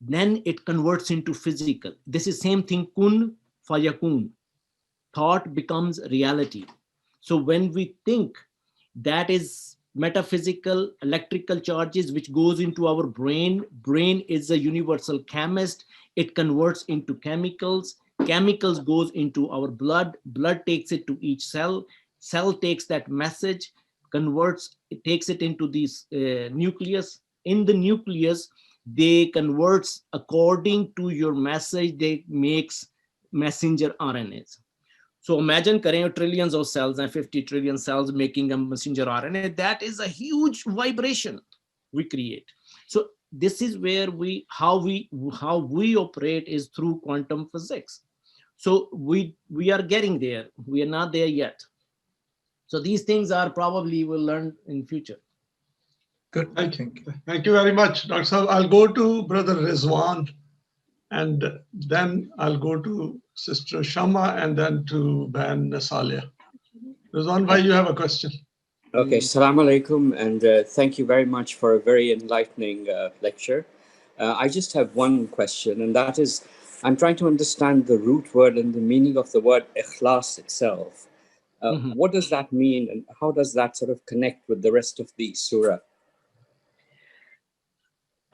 then it converts into physical. This is same thing, kun fayakun. Thought becomes reality. So when we think, that is metaphysical electrical charges which goes into our brain. Brain is a universal chemist. It converts into chemicals. Chemicals goes into our blood. Blood takes it to each cell. Cell takes that message, converts, it takes it into this nucleus. In the nucleus, they converts according to your message. They makes messenger RNAs. So imagine trillions of cells and 50 trillion cells making a messenger RNA. That is a huge vibration we create. So this is where how we operate is through quantum physics. So we are getting there. We are not there yet. So these things are probably we'll learn in future. Good. Thank you very much, Dr. Saab. I'll go to Brother Rizwan, and then I'll go to Sister Shama, and then to Ban Nasalia. Rizwan bhai, you have a question. Okay, Assalamu alaikum, and thank you very much for a very enlightening lecture. I just have one question, and that is, I'm trying to understand the root word and the meaning of the word ikhlas itself. What does that mean, and how does that sort of connect with the rest of the surah?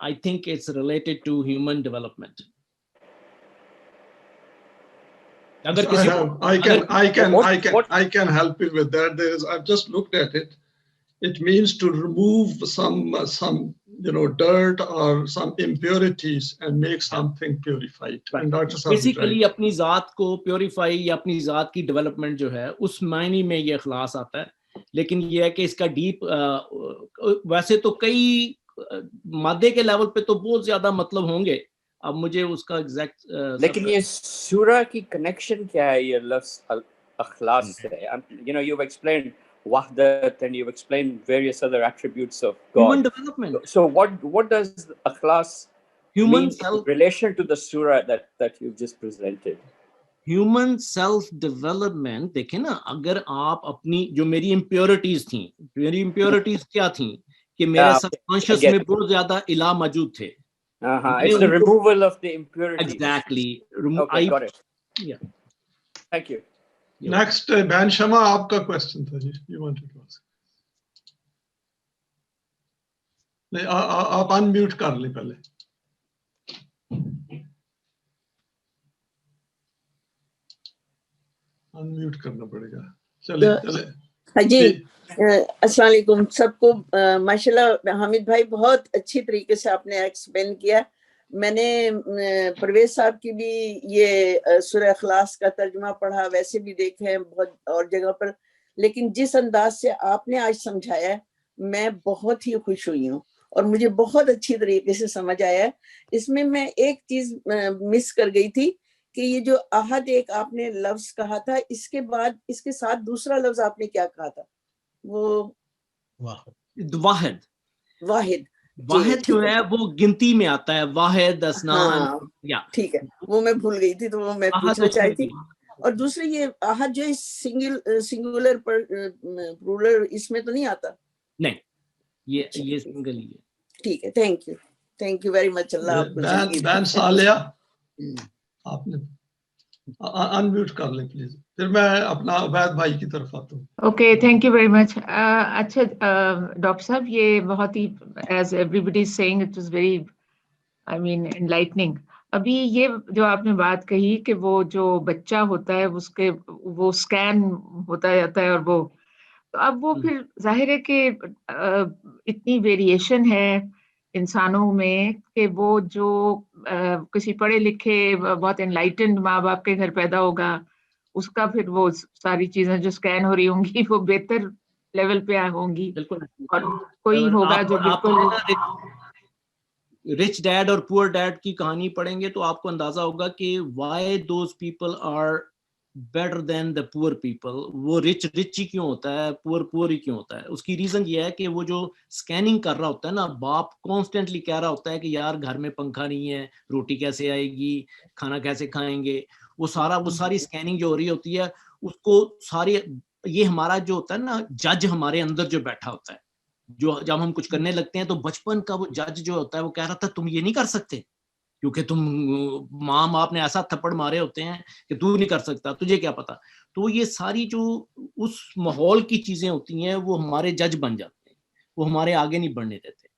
I think it's related to human development. I can help you with that. I've just looked at it. It means to remove some dirt or some impurities and make something purified. And Dr. Saab is basically right. اپنی ذات کو purify یا اپنی ذات کی development جو ہے اس معنی میں یہ اخلاص آتا ہے. لیکن یہ ہے کہ اس کا ڈیپ ویسے تو کئی مادے کے لیول پہ تو بہت زیادہ مطلب ہوں گے, اب مجھے اس کا ایگزیکٹ لیکن یہ سورہ کی کنیکشن کیا ہے یہ لفظ اخلاص سے؟ You know, you've explained wahdat and you've explained various other attributes of human God. development. So what does akhlas Human mean self in relation to the surah that you've just presented? Human self development دیکھیں نا, اگر آپ اپنی جو میری impurities تھیں, میری impurities کیا تھیں کہ میرے سب کانشیس میں بہت زیادہ الہ موجود تھے. It's the removal of the impurities. Exactly. Okay, got it. Yeah. Thank you. Next, Ben Shama, آپ کا question تھا جی, you wanted to ask. نہیں, آپ unmute کر لیں پہلے. انمیوٹ کرنا پڑے گا. چلے ہاں جی, السلام علیکم سب کو. ماشاءاللہ حامد بھائی بہت اچھی طریقے سے آپ نے ایکسپلین کیا. میں نے پرویز صاحب کی بھی یہ سورہ اخلاص کا ترجمہ پڑھا, ویسے بھی دیکھے ہیں بہت اور جگہ پر, لیکن جس انداز سے آپ نے آج سمجھایا ہے میں بہت ہی خوش ہوئی ہوں اور مجھے بہت اچھی طریقے سے سمجھ آیا ہے. اس میں ایک چیز مس کر گئی تھی کہ یہ جو احد ایک آپ نے لفظ کہا تھا, اس کے بعد اس کے ساتھ دوسرا لفظ آپ نے کیا کہا تھا؟ وہ واحد. واحد جو ہے وہ گنتی میں آتا ہے, واحد اسنان. ٹھیک ہے, وہ میں بھول گئی تھی تو وہ میں پوچھنا چاہتی تھی. اور دوسرے یہ احد جو سنگولر پر پلورل اس میں تو نہیں آتا؟ نہیں, یہ سنگل ہی ہے. ٹھیک ہے, تھینک یو ویری مچ. اللہ بین صالحہ آپ نے انمیوٹ کر لیں پلیز, پھر میں اپنا عبید بھائی کی طرف آتا ہوں. Okay, thank you very much. اچھا ڈاکٹر صاحب, یہ بہت ہی as everybody is seeing it was very I mean enlightening. ابھی یہ جو آپ نے بات کہی کہ وہ جو بچہ ہوتا ہے اس کے وہ اسکین ہوتا جاتا ہے اور وہ تو اب وہ پھر ظاہر ہے کہ اتنی ویریشن ہے انسانوں میں کہ وہ جو کسی پڑھے لکھے بہت انلائٹنڈ ماں باپ کے گھر پیدا ہوگا, اس کا پھر وہ ساری چیزیں جو اسکین ہو رہی ہوں گی وہ بہتر لیول پہ ہوں گی, اور کوئی ہوگا جو بالکل رچ ڈیڈ اور پور ڈیڈ کی کہانی پڑھیں گے تو آپ کو اندازہ ہوگا کہ why those people are better than the poor people. وہ رچ ہی کیوں ہوتا ہے, پور ہی کیوں ہوتا ہے؟ اس کی ریزن یہ ہے کہ وہ جو اسکیننگ کر رہا ہوتا ہے نا, باپ کانسٹنٹلی کہہ رہا ہوتا ہے کہ یار گھر میں پنکھا نہیں ہے, روٹی کیسے آئے گی, کھانا کیسے کھائیں گے. وہ ساری اسکیننگ جو ہو رہی ہوتی ہے اس کو ساری, یہ ہمارا جو ہوتا ہے نا جج ہمارے اندر جو بیٹھا ہوتا ہے, جو جب ہم کچھ کرنے لگتے ہیں تو بچپن کا وہ جج جو ہوتا ہے وہ کہہ رہا تھا تم یہ نہیں کر سکتے کیونکہ تم ماں باپ نے ایسا تھپڑ مارے ہوتے ہیں کہ تو نہیں کر سکتا, تجھے کیا پتا. تو یہ ساری جو اس ماحول کی چیزیں ہوتی ہیں وہ ہمارے جج بن جاتے ہیں, وہ ہمارے آگے نہیں بڑھنے دیتے.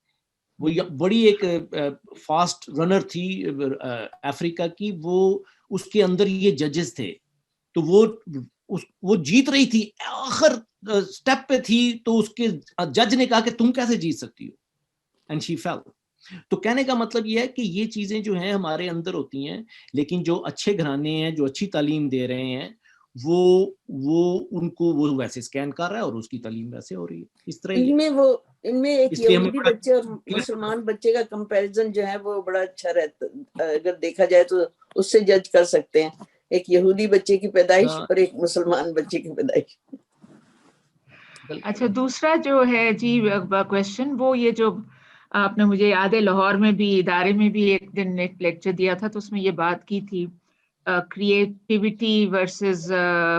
وہ بڑی ایک فاسٹ رنر تھی افریقہ کی, وہ اس کے اندر یہ ججز تھے تو وہ جیت رہی تھی, آخر سٹیپ پہ تھی تو اس کے جج نے کہا کہ تم کیسے جیت سکتی ہو, اینڈ شی فیل. تو کہنے کا مطلب یہ ہے کہ یہ چیزیں جو ہیں ہمارے اندر ہوتی ہیں, لیکن جو اچھے گھرانے ہیں جو اچھی تعلیم دے رہے ہیں وہ ان کو وہ ویسے اسکین کر رہا ہے اور اس کی تعلیم ویسے ہو رہی ہے. اس طرح ان میں ایک یہودی بچے اور مسلمان بچے کا کمپیریزن جو ہے وہ بڑا اچھا رہتا, اگر دیکھا جائے تو اس سے جج کر سکتے ہیں, ایک یہودی بچے کی پیدائش اور ایک مسلمان بچے کی پیدائش. اچھا, دوسرا جو ہے جی کوشچن, وہ یہ جو آپ نے مجھے یاد ہے لاہور میں بھی ادارے میں بھی ایک دن ایک لیکچر دیا تھا تو اس میں یہ بات کی تھی کریٹیوٹی ورسز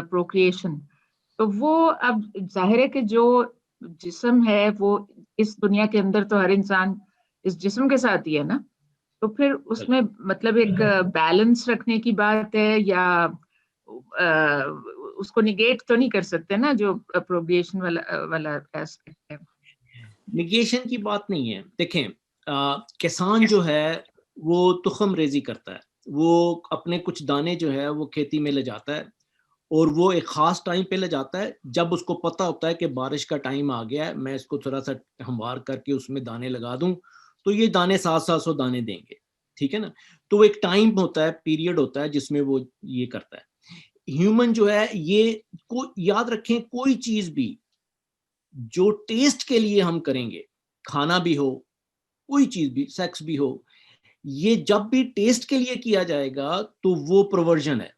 پروکریشن. تو وہ اب ظاہر ہے کہ جو جسم ہے وہ اس دنیا کے اندر تو ہر انسان اس جسم کے ساتھ ہی ہے نا, تو پھر اس میں مطلب ایک بیلنس رکھنے کی بات ہے یا اس کو نگیٹ تو نہیں کر سکتے نا جو پروگریشن والا ایسپیکٹ ہے. نگیشن کی بات نہیں ہے. دیکھیں کسان جو ہے وہ تخم ریزی کرتا ہے, وہ اپنے کچھ دانے جو ہے وہ کھیتی میں لے جاتا ہے اور وہ ایک خاص ٹائم پہ لے جاتا ہے جب اس کو پتہ ہوتا ہے کہ بارش کا ٹائم آ گیا ہے, میں اس کو تھوڑا سا ہموار کر کے اس میں دانے لگا دوں تو یہ دانے 700 دانے دیں گے, ٹھیک ہے نا. تو ایک ٹائم ہوتا ہے, پیریڈ ہوتا ہے جس میں وہ یہ کرتا ہے. ہیومن جو ہے یہ یاد رکھیں, کوئی چیز بھی جو ٹیسٹ کے لیے ہم کریں گے, کھانا بھی ہو, کوئی چیز بھی, سیکس بھی ہو, یہ جب بھی ٹیسٹ کے لیے کیا جائے گا تو وہ پروورژن ہے.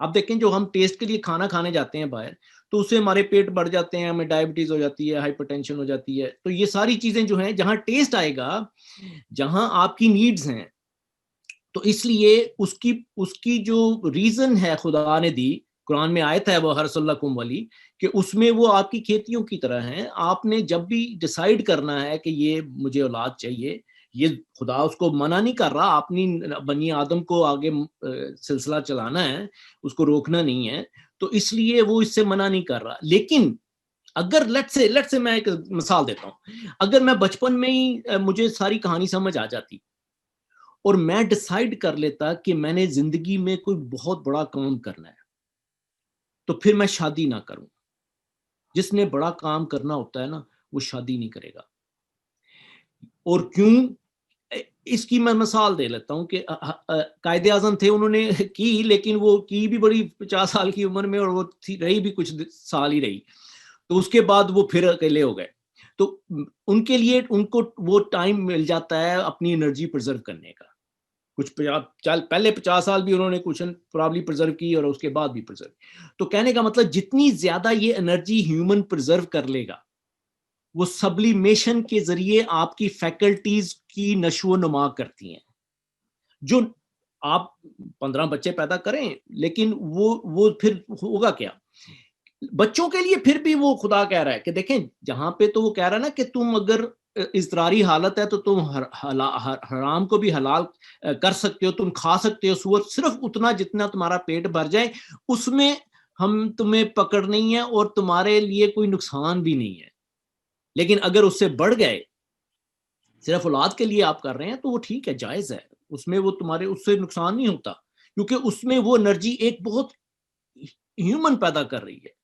آپ دیکھیں جو ہم ٹیسٹ کے لیے کھانا کھانے جاتے ہیں باہر, تو اس سے ہمارے پیٹ بڑھ جاتے ہیں, ہمیں ڈائبٹیز ہو جاتی ہے, ہائپر ٹینشن ہو جاتی ہے. تو یہ ساری چیزیں جو ہیں, جہاں ٹیسٹ آئے گا, جہاں آپ کی نیڈز ہیں, تو اس لیے اس کی جو ریزن ہے خدا نے دی, قرآن میں آیت ہے وہ ہر لکم والی, کہ اس میں وہ آپ کی کھیتیوں کی طرح ہیں. آپ نے جب بھی ڈیسائیڈ کرنا ہے کہ یہ مجھے اولاد چاہیے, یہ خدا اس کو منع نہیں کر رہا, اپنی بنی آدم کو آگے سلسلہ چلانا ہے, اس کو روکنا نہیں ہے, تو اس لیے وہ اس سے منع نہیں کر رہا. لیکن اگر لیٹ سے میں ایک مثال دیتا ہوں, اگر میں بچپن میں ہی مجھے ساری کہانی سمجھ آ جاتی اور میں ڈیسائیڈ کر لیتا کہ میں نے زندگی میں کوئی بہت بڑا کام کرنا ہے, تو پھر میں شادی نہ کروں. جس نے بڑا کام کرنا ہوتا ہے نا, وہ شادی نہیں کرے گا. اور کیوں؟ اس کی میں مثال دے لیتا ہوں کہ قائد اعظم تھے, انہوں نے کی, لیکن وہ کی بھی بڑی 50 سال کی عمر میں, اور وہ رہی بھی کچھ سال ہی رہی, تو اس کے بعد وہ پھر اکیلے ہو گئے. تو ان کے لیے ان کو وہ ٹائم مل جاتا ہے اپنی انرجی پرزرو کرنے کا. کچھ پہلے 50 سال بھی انہوں نے کچھ پرابلی پرزرو کی, اور اس کے بعد بھی پرزرو. تو کہنے کا مطلب جتنی زیادہ یہ انرجی ہیومن پرزرو کر لے گا, وہ سبلیمیشن کے ذریعے آپ کی فیکلٹیز کی نشو و نما کرتی ہیں. جو آپ 15 بچے پیدا کریں, لیکن وہ پھر ہوگا کیا بچوں کے لیے؟ پھر بھی وہ خدا کہہ رہا ہے کہ دیکھیں, جہاں پہ تو وہ کہہ رہا ہے نا کہ تم اگر اضطراری حالت ہے تو تم حرام کو بھی حلال کر سکتے ہو, تم کھا سکتے ہو سور, صرف اتنا جتنا تمہارا پیٹ بھر جائے, اس میں ہم تمہیں پکڑ نہیں ہے اور تمہارے لیے کوئی نقصان بھی نہیں ہے. لیکن اگر اس سے بڑھ گئے, صرف اولاد کے لیے آپ کر رہے ہیں, تو وہ ٹھیک ہے, جائز ہے, اس میں وہ تمہارے اس سے نقصان نہیں ہوتا, کیونکہ اس میں وہ انرجی ایک بہت ہیومن پیدا کر رہی ہے,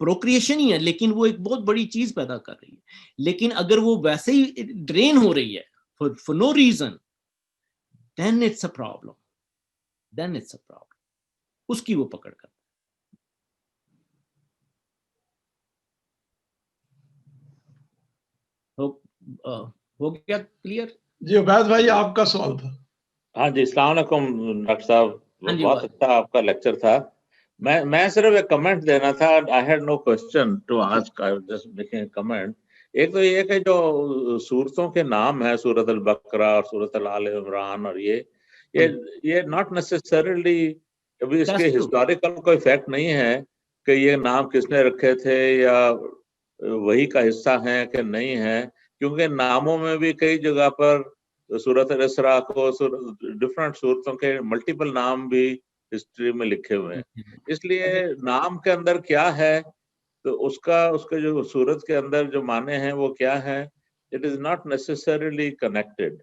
پروکریشن ہی ہے, لیکن وہ ایک بہت بڑی چیز پیدا کر رہی ہے. لیکن اگر وہ ویسے ہی ڈرین ہو رہی ہے for no reason, then it's a problem. اس کی وہ پکڑ کر. ہو گیا کلیئر؟ جی عبید بھائی آپ کا سوال تھا. ہاں جی, السلام علیکم ڈاکٹر صاحب, بہت اچھا آپ کا لیکچر تھا. میں صرف ایک کمنٹ دینا تھا. I had no question to ask, I was just making comment. ایک تو یہ کہ جو سورتوں کے نام ہیں, سورۃ البقرہ اور سورۃ آل عمران, اور یہ ناٹ نیسسریلی, ابھی اس کے ہسٹوریکل کوئی فیکٹ نہیں ہے کہ یہ نام کس نے رکھے تھے یا وہی کا حصہ ہیں کہ نہیں ہے, کیونکہ ناموں میں بھی کئی جگہ پر سورۃ الاسراء کو ڈفرنٹ صورتوں کے ملٹیپل نام بھی ہسٹری میں لکھے ہوئے ہیں. اس لیے نام کے اندر کیا ہے, تو اس کے جو صورت کے اندر جو معنی ہیں وہ کیا ہے, it is not necessarily connected.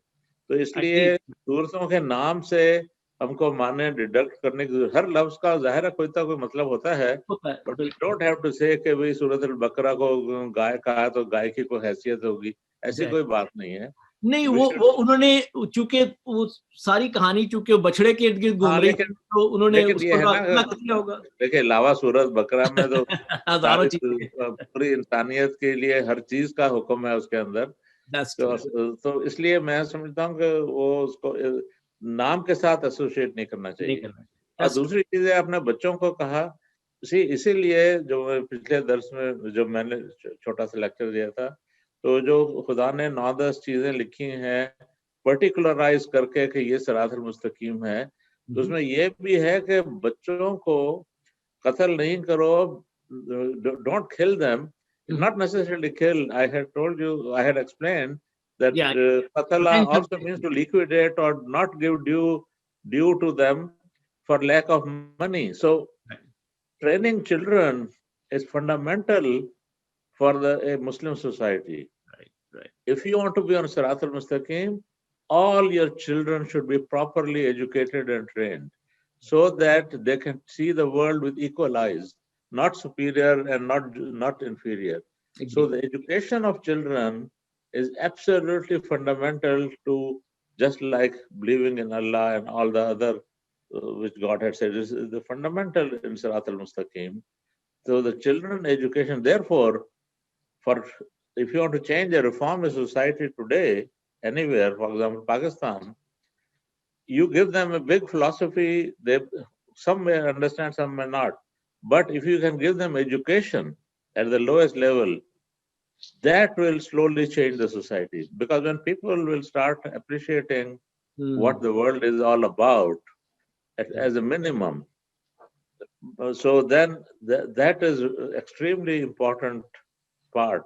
تو اس لیے صورتوں کے نام سے ہم کو معنی ڈیڈکٹ کرنے کی, ہر لفظ کا ظاہر کوئی مطلب ہوتا ہے, but we don't have to say کہ بھئی سورۃ البقرہ کو گائے کہا تو گائے کی کوئی حیثیت ہوگی, ایسی کوئی بات نہیں ہے. نہیں, وہ انہوں نے چونکہ وہ ساری کہانی چونکہ بچڑے کے ارد گرد گھوم رہی ہے, تو انہوں نے اس کو کیا ہوگا. دیکھیں, علاوہ سورۃ بقرہ میں تو پوری انسانیت کے لیے ہر چیز کا حکم ہے اس کے اندر. تو اس لیے میں سمجھتا ہوں کہ وہ اس کو نام کے ساتھ ایسوسیٹ نہیں کرنا چاہیے. اور دوسری چیز ہے, آپ نے بچوں کو کہا, اسی لیے جو پچھلے درس میں جو میں نے چھوٹا سا لیکچر دیا تھا, تو جو خدا نے 9-10 چیزیں لکھی ہیں پرٹیکولرائز کر کے کہ یہ صراط المستقیم ہے, تو اس میں یہ بھی ہے کہ بچوں کو قتل نہیں کرو, ڈونٹ کل them, not necessarily kill. I had explained that قتل also means to liquidate or not give due to them for lack of money. So training children is fundamental for a Muslim society. Right. If you want to be on Sirat al-Mustaqim, all your children should be properly educated and trained so that they can see the world with equal eyes, not superior and not inferior. So the education of children is absolutely fundamental to, just like believing in Allah and all the other which God had said, is the fundamental in Sirat al-Mustaqim. So the children education, therefore, if you want to change or reform a society today, anywhere, for example, Pakistan, you give them a big philosophy, some may understand, some may not. But if you can give them education at the lowest level, that will slowly change the society. Because when people will start appreciating what the world is all about, as a minimum, so then that is extremely important part.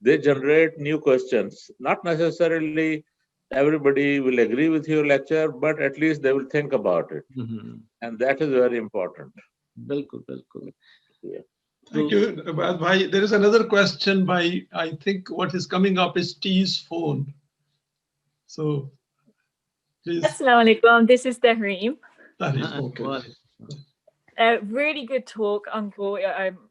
they generate new questions. Not necessarily everybody will agree with your lecture, but at least they will think about it. And that is very important. Bilkul, bilkul. Yeah. Thank you, Abad Bhai. There is another question by, I think what is coming up is T's phone. So, please. Assalamu alaikum. This is Tahreem. Okay. Really good talk, Uncle.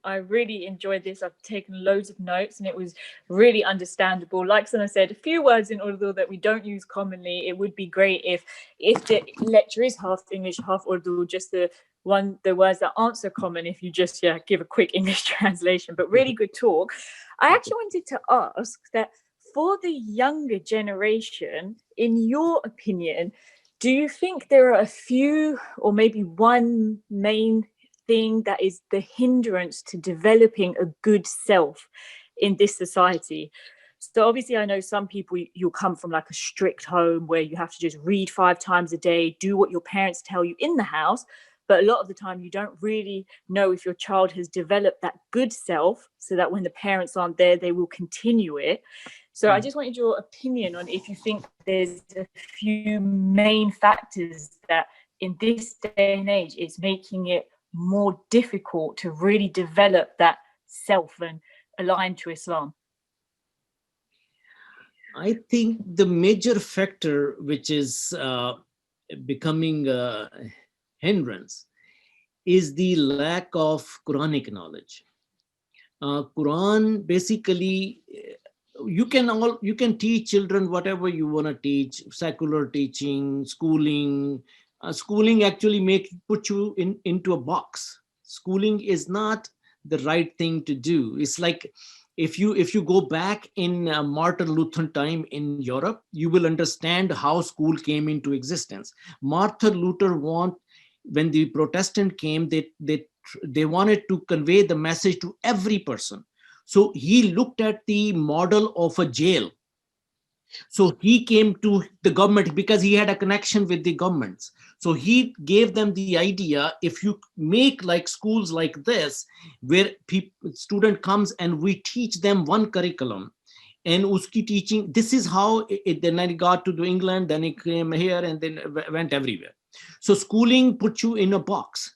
I really enjoyed this. I've taken loads of notes and it was really understandable. Like Sana said, a few words in Urdu that we don't use commonly. It would be great if the lecture is half English, half Urdu, just the words that aren't so common, if you just give a quick English translation. But really good talk. I actually wanted to ask that for the younger generation, in your opinion, do you think there are a few or maybe one main thing that is the hindrance to developing a good self in this society? So obviously I know some people, you'll come from like a strict home where you have to just read 5 times a day, do what your parents tell you in the house. But a lot of the time you don't really know if your child has developed that good self so that when the parents aren't there, they will continue it. So I just wanted your opinion on if you think there's a few main factors that in this day and age is making it more difficult to really develop that self and align to Islam. I think the major factor which is becoming a hindrance is the lack of Quranic knowledge. Quran basically, you can teach children whatever you want to teach, secular teaching, schooling. Schooling actually put you into a box. Schooling is not the right thing to do. It's like if you go back in Martin Luther time in Europe, you will understand how school came into existence. Martin Luther when the Protestant came, they wanted to convey the message to every person. So he looked at the model of a jail. So he came to the government because he had a connection with the governments. So he gave them the idea, if you make like schools like this, where student comes and we teach them one curriculum, and uski teaching, this is how then it got to England, then it came here and then went everywhere. So schooling puts you in a box.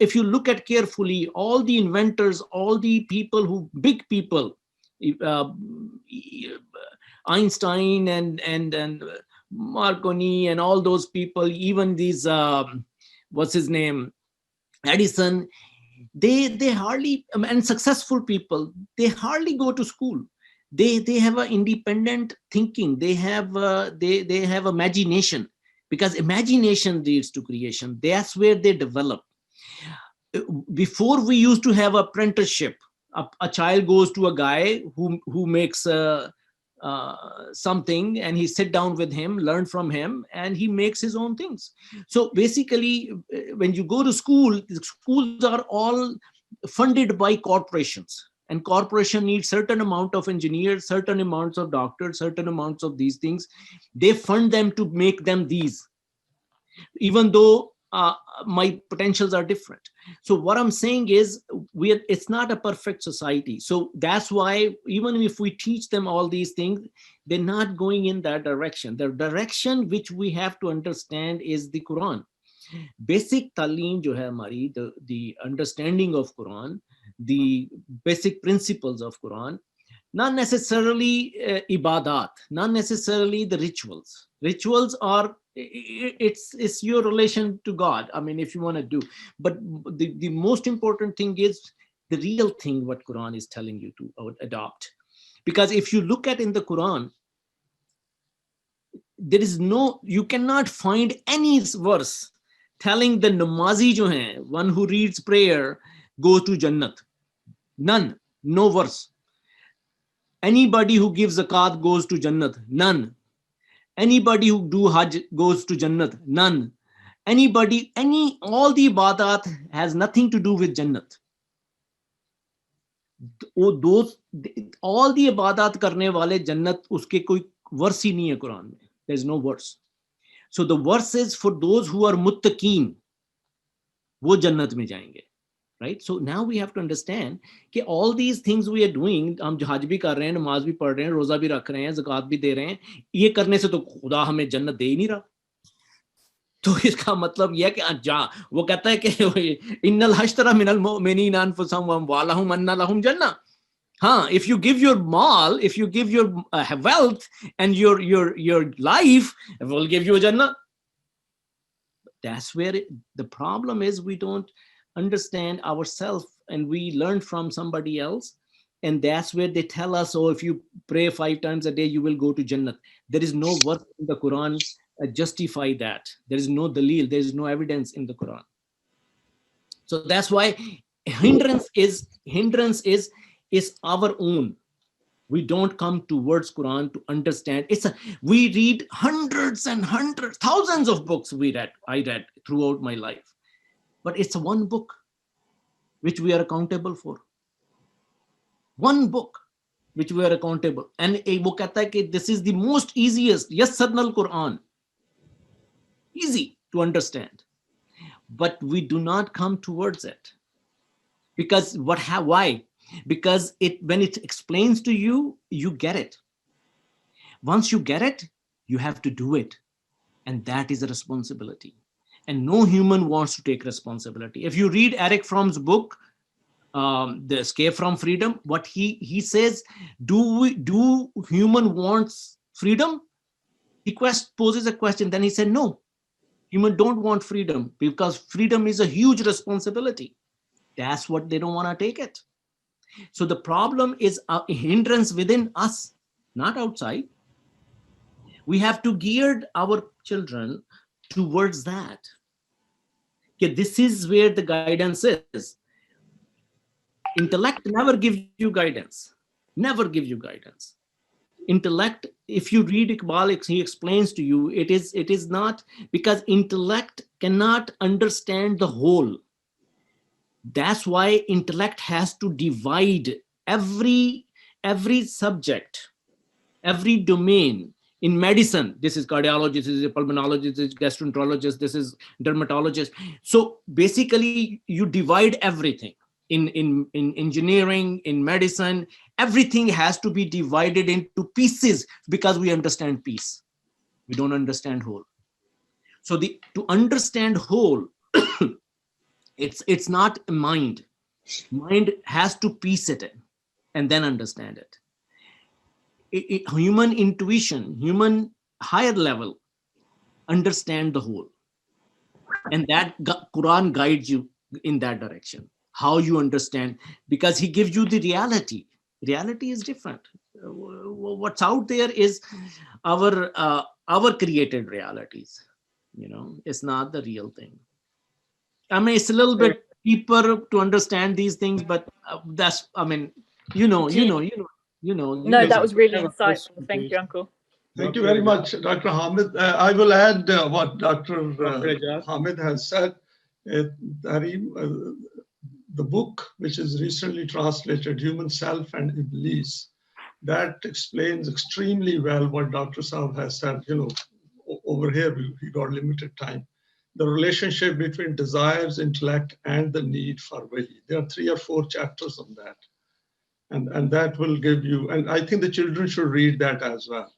if you look at carefully, all the inventors, all the people big people, Einstein and Marconi and all those people, even these, what's his name, Edison, they hardly, and successful people, they hardly go to school. They have an independent thinking. They have imagination, because imagination leads to creation. That's where they develop. Before we used to have apprenticeship. A child goes to a guy who makes something, and he sit down with him, learn from him, and he makes his own things. So basically, when you go to school, the schools are all funded by corporations. And corporation needs certain amount of engineers, certain amounts of doctors, certain amounts of these things. They fund them to make them these, even though my potentials are different. So what I'm saying is, it's not a perfect society. So that's why even if we teach them all these things, they're not going in that direction. The direction which we have to understand is the Quran. Basic talim jo hai hamari, the understanding of Quran, the basic principles of Quran, not necessarily ibadat, not necessarily the rituals. Rituals are it's your relation to God. I mean, if you want to do, but the most important thing is the real thing what Quran is telling you to adopt. Because if you look at in the Quran, there is no, you cannot find any verse telling the namazi jo hai, one who reads prayer, go to Jannat. None, no verse. Anybody who gives zakat goes to Jannat. None. Anybody who do Hajj goes to Jannat. None. Anybody, all the ibadat has nothing to do with Jannat. All the ibadat karne wale Jannat, uske koi verse hi nahi hai Quran mein. There's no verse. So the verse is for those who are muttaqeen, wo Jannat mein jayenge. Right? So now we have to understand that all these things we are doing, hum hajj bhi kar rahe hain, namaz bhi pad rahe hain, roza bhi rakh rahe hain, zakat bhi de rahe hain, ye karne se to khuda hame jannat de hi nahi raha. To iska matlab ye hai ki wo kehta hai ki innal hashtara minal mu'minina anfusahum wa amwalahum anna lahum jannah. If you give your mal, if you give your wealth and your life, it will give you a jannah. That's where the problem is. We don't understand ourselves, and we learn from somebody else, and that's where they tell us, oh, if you pray 5 times a day you will go to Jannat. There is no verse in the Quran justify that. There is no dalil, there is no evidence in the Quran. So that's why hindrance is our own. We don't come towards Quran to understand. We read hundreds and hundreds, thousands of books I read throughout my life. But it's one book which we are accountable for. One book which we are accountable. And wo kehta hai ki this is the most easiest, yassarnal Quran. Easy to understand. But we do not come towards it. Because why? Because when it explains to you, you get it. Once you get it, you have to do it. And that is a responsibility. And no human wants to take responsibility. If you read Erich Fromm's book, The Escape from Freedom, what he says, do human wants freedom? He poses a question. Then he said, no, human don't want freedom because freedom is a huge responsibility. That's what they don't want to take it. So the problem is a hindrance within us, not outside. We have to gear our children towards that. Okay, this is where the guidance is. Intellect never gives you guidance. Never give you guidance. Intellect, if you read Iqbal, he explains to you, it is not, because intellect cannot understand the whole. That's why intellect has to divide every subject, every domain. In medicine, this is cardiologist, this is a pulmonologist, this is gastroenterologist, this is dermatologist. So basically, you divide everything. In engineering, in medicine, everything has to be divided into pieces because we understand piece. We don't understand whole. So to understand whole, it's not a mind. Mind has to piece it in and then understand it. Human intuition, human higher level, understand the whole. And that Quran guides you in that direction. How you understand, because he gives you the reality. Reality is different. What's out there is our created realities. It's not the real thing. I mean, it's a little bit deeper to understand these things, but that's, I mean, you know. No, that was really insightful. Thank you, Uncle. Thank you very much, Dr. Hamid. I will add what Dr. Hamid has said. The book, which is recently translated, Human Self and Iblis, that explains extremely well what Dr. Saab has said. Over here, we got limited time. The relationship between desires, intellect, and the need for wahi. There are 3 or 4 chapters on that. And that will give you, and I think the children should read that as well.